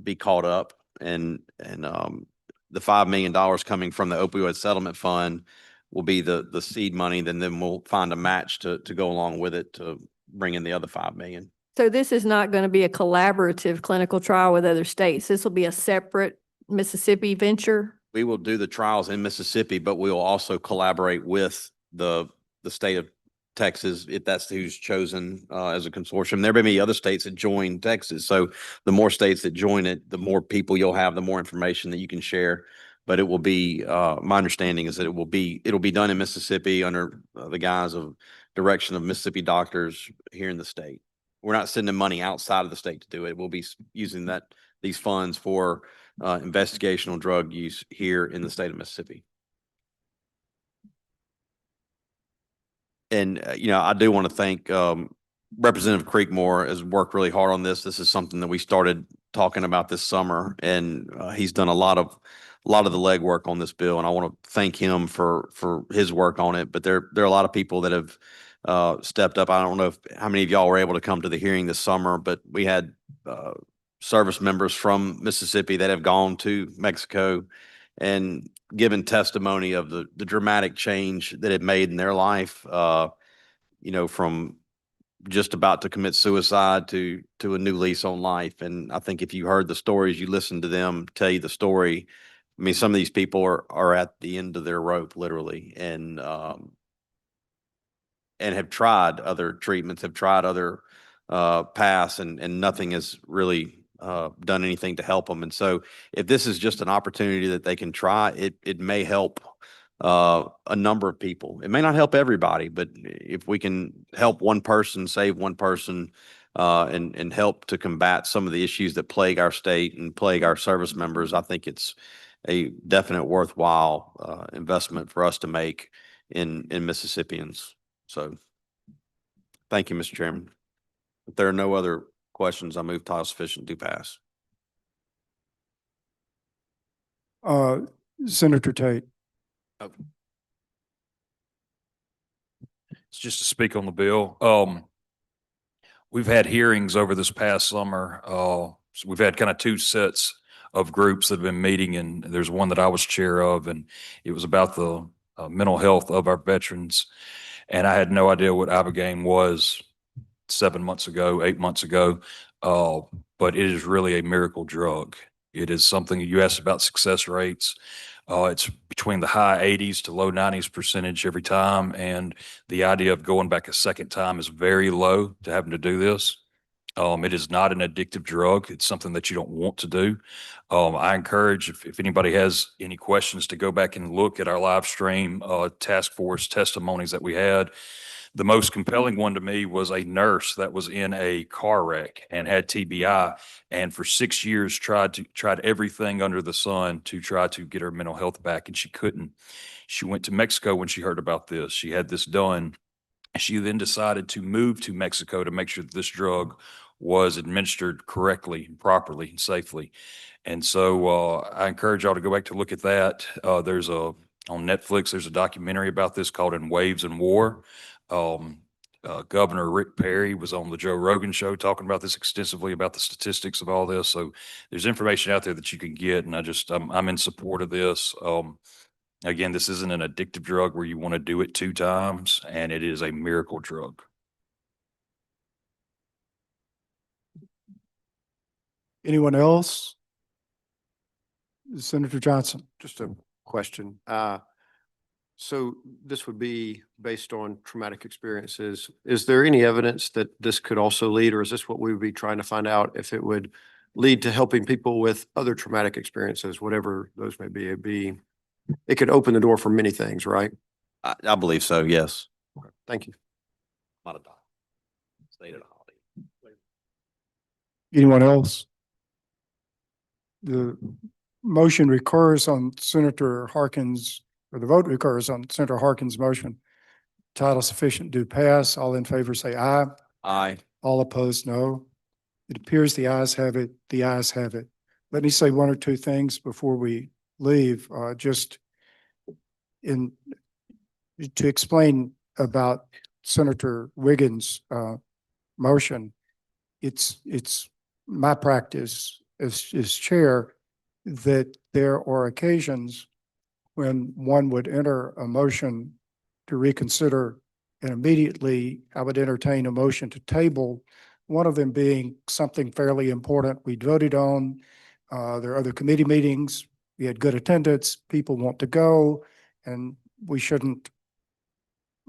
be caught up. And the $5 million coming from the opioid settlement fund will be the seed money. Then we'll find a match to go along with it to bring in the other $5 million. So this is not going to be a collaborative clinical trial with other states. This will be a separate Mississippi venture. We will do the trials in Mississippi, but we will also collaborate with the state of Texas, if that's who's chosen as a consortium. There may be other states that join Texas. So the more states that join it, the more people you'll have, the more information that you can share. But it will be, my understanding is that it'll be done in Mississippi under the guise of direction of Mississippi doctors here in the state. We're not sending money outside of the state to do it. We'll be using these funds for investigational drug use here in the state of Mississippi. And, I do want to thank Representative Creekmore has worked really hard on this. This is something that we started talking about this summer, and he's done a lot of the legwork on this bill, and I want to thank him for his work on it. But there are a lot of people that have stepped up. I don't know how many of y'all were able to come to the hearing this summer, but we had service members from Mississippi that have gone to Mexico and given testimony of the dramatic change that it made in their life, from just about to commit suicide to a new lease on life. And I think if you heard the stories, you listened to them tell you the story. I mean, some of these people are at the end of their rope, literally, and have tried other treatments, have tried other paths, and nothing has really done anything to help them. And so if this is just an opportunity that they can try, it may help a number of people. It may not help everybody, but if we can help one person, save one person, and help to combat some of the issues that plague our state and plague our service members, I think it's a definite worthwhile investment for us to make in Mississippians. So thank you, Mr. Chairman. If there are no other questions, I move title sufficient to pass. Senator Tate. It's just to speak on the bill. We've had hearings over this past summer. So we've had kind of two sets of groups that have been meeting, and there's one that I was chair of, and it was about the mental health of our veterans. And I had no idea what Ibogaine was 7 months ago, 8 months ago. but it is really a miracle drug. It is something you asked about success rates. It's between the high 80s to low 90s percentage every time. And the idea of going back a second time is very low to having to do this. It is not an addictive drug. It's something that you don't want to do. I encourage if anybody has any questions to go back and look at our live stream task force testimonies that we had. The most compelling one to me was a nurse that was in a car wreck and had TBI, and for 6 years tried everything under the sun to try to get her mental health back, and she couldn't. She went to Mexico when she heard about this. She had this done. She then decided to move to Mexico to make sure that this drug was administered correctly, and properly, and safely. And so I encourage y'all to go back to look at that. On Netflix, there's a documentary about this called In Waves and War. Governor Rick Perry was on the Joe Rogan show talking about this extensively, about the statistics of all this. So there's information out there that you can get, and I'm in support of this. Again, this isn't an addictive drug where you want to do it 2 times, and it is a miracle drug. Anyone else? Senator Johnson. Just a question. So this would be based on traumatic experiences. Is there any evidence that this could also lead, or is this what we would be trying to find out if it would lead to helping people with other traumatic experiences, whatever those may be? It could open the door for many things, right? I believe so, yes. Okay, thank you. Not a dog. Stayed at a holiday. Anyone else? The motion recurs on Senator Harkins, or the vote recurs on Senator Harkins' motion. Title sufficient do pass. All in favor say aye. Aye. All opposed, no. It appears the ayes have it. The ayes have it. Let me say 1 or 2 things before we leave, just to explain about Senator Wiggins' motion. It's my practice as chair that there are occasions when one would enter a motion to reconsider, and immediately I would entertain a motion to table, one of them being something fairly important we voted on. There are other committee meetings. We had good attendance. People want to go, and we shouldn't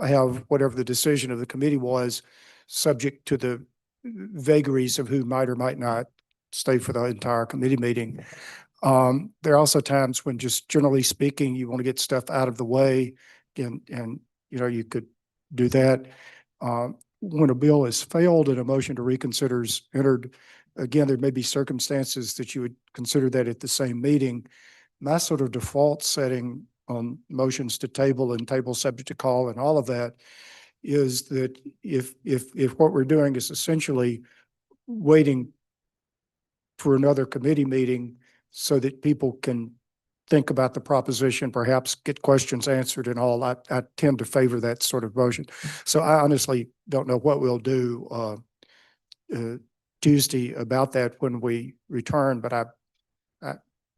have whatever the decision of the committee was subject to the vagaries of who might or might not stay for the entire committee meeting. There are also times when, just generally speaking, you want to get stuff out of the way, and you could do that. When a bill has failed and a motion to reconsider is entered, again, there may be circumstances that you would consider that at the same meeting. My sort of default setting on motions to table and table subject to call and all of that is that if what we're doing is essentially waiting for another committee meeting so that people can think about the proposition, perhaps get questions answered and all, I tend to favor that sort of motion. So I honestly don't know what we'll do Tuesday about that when we return, but I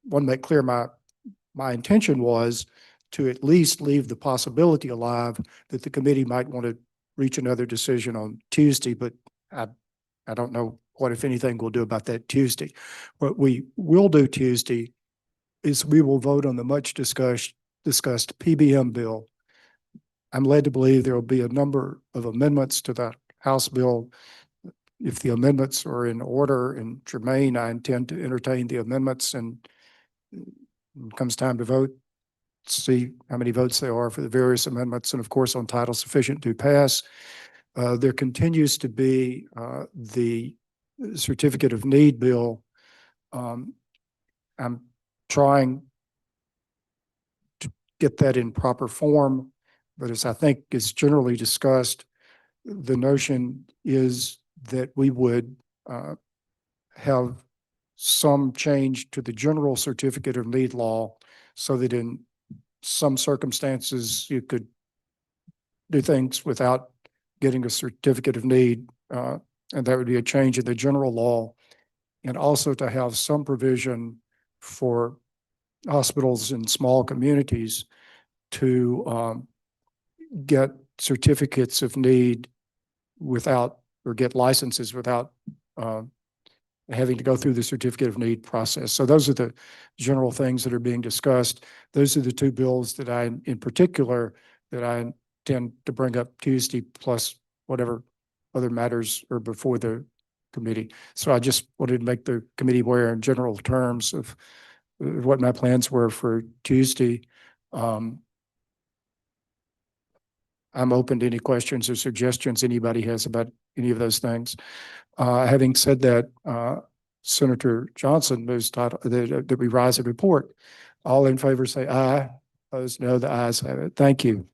want to make clear my intention was to at least leave the possibility alive that the committee might want to reach another decision on Tuesday, but I don't know what, if anything, we'll do about that Tuesday. What we will do Tuesday is we will vote on the much discussed PBM bill. I'm led to believe there will be a number of amendments to the House bill. If the amendments are in order and germane, I intend to entertain the amendments, and when it comes time to vote, see how many votes there are for the various amendments. And of course, on title sufficient to pass. There continues to be the certificate of need bill. I'm trying to get that in proper form, but as I think is generally discussed, the notion is that we would have some change to the general certificate of need law so that in some circumstances you could do things without getting a certificate of need, and that would be a change in the general law, and also to have some provision for hospitals in small communities to get certificates of need without, or get licenses without having to go through the certificate of need process. So those are the general things that are being discussed. Those are the two bills that in particular, that I intend to bring up Tuesday, plus whatever other matters are before the committee. So I just wanted to make the committee aware in general terms of what my plans were for Tuesday. I'm open to any questions or suggestions anybody has about any of those things. Having said that, Senator Johnson moves that we rise and report. All in favor say aye. Opposed, no. The ayes have it. Thank you.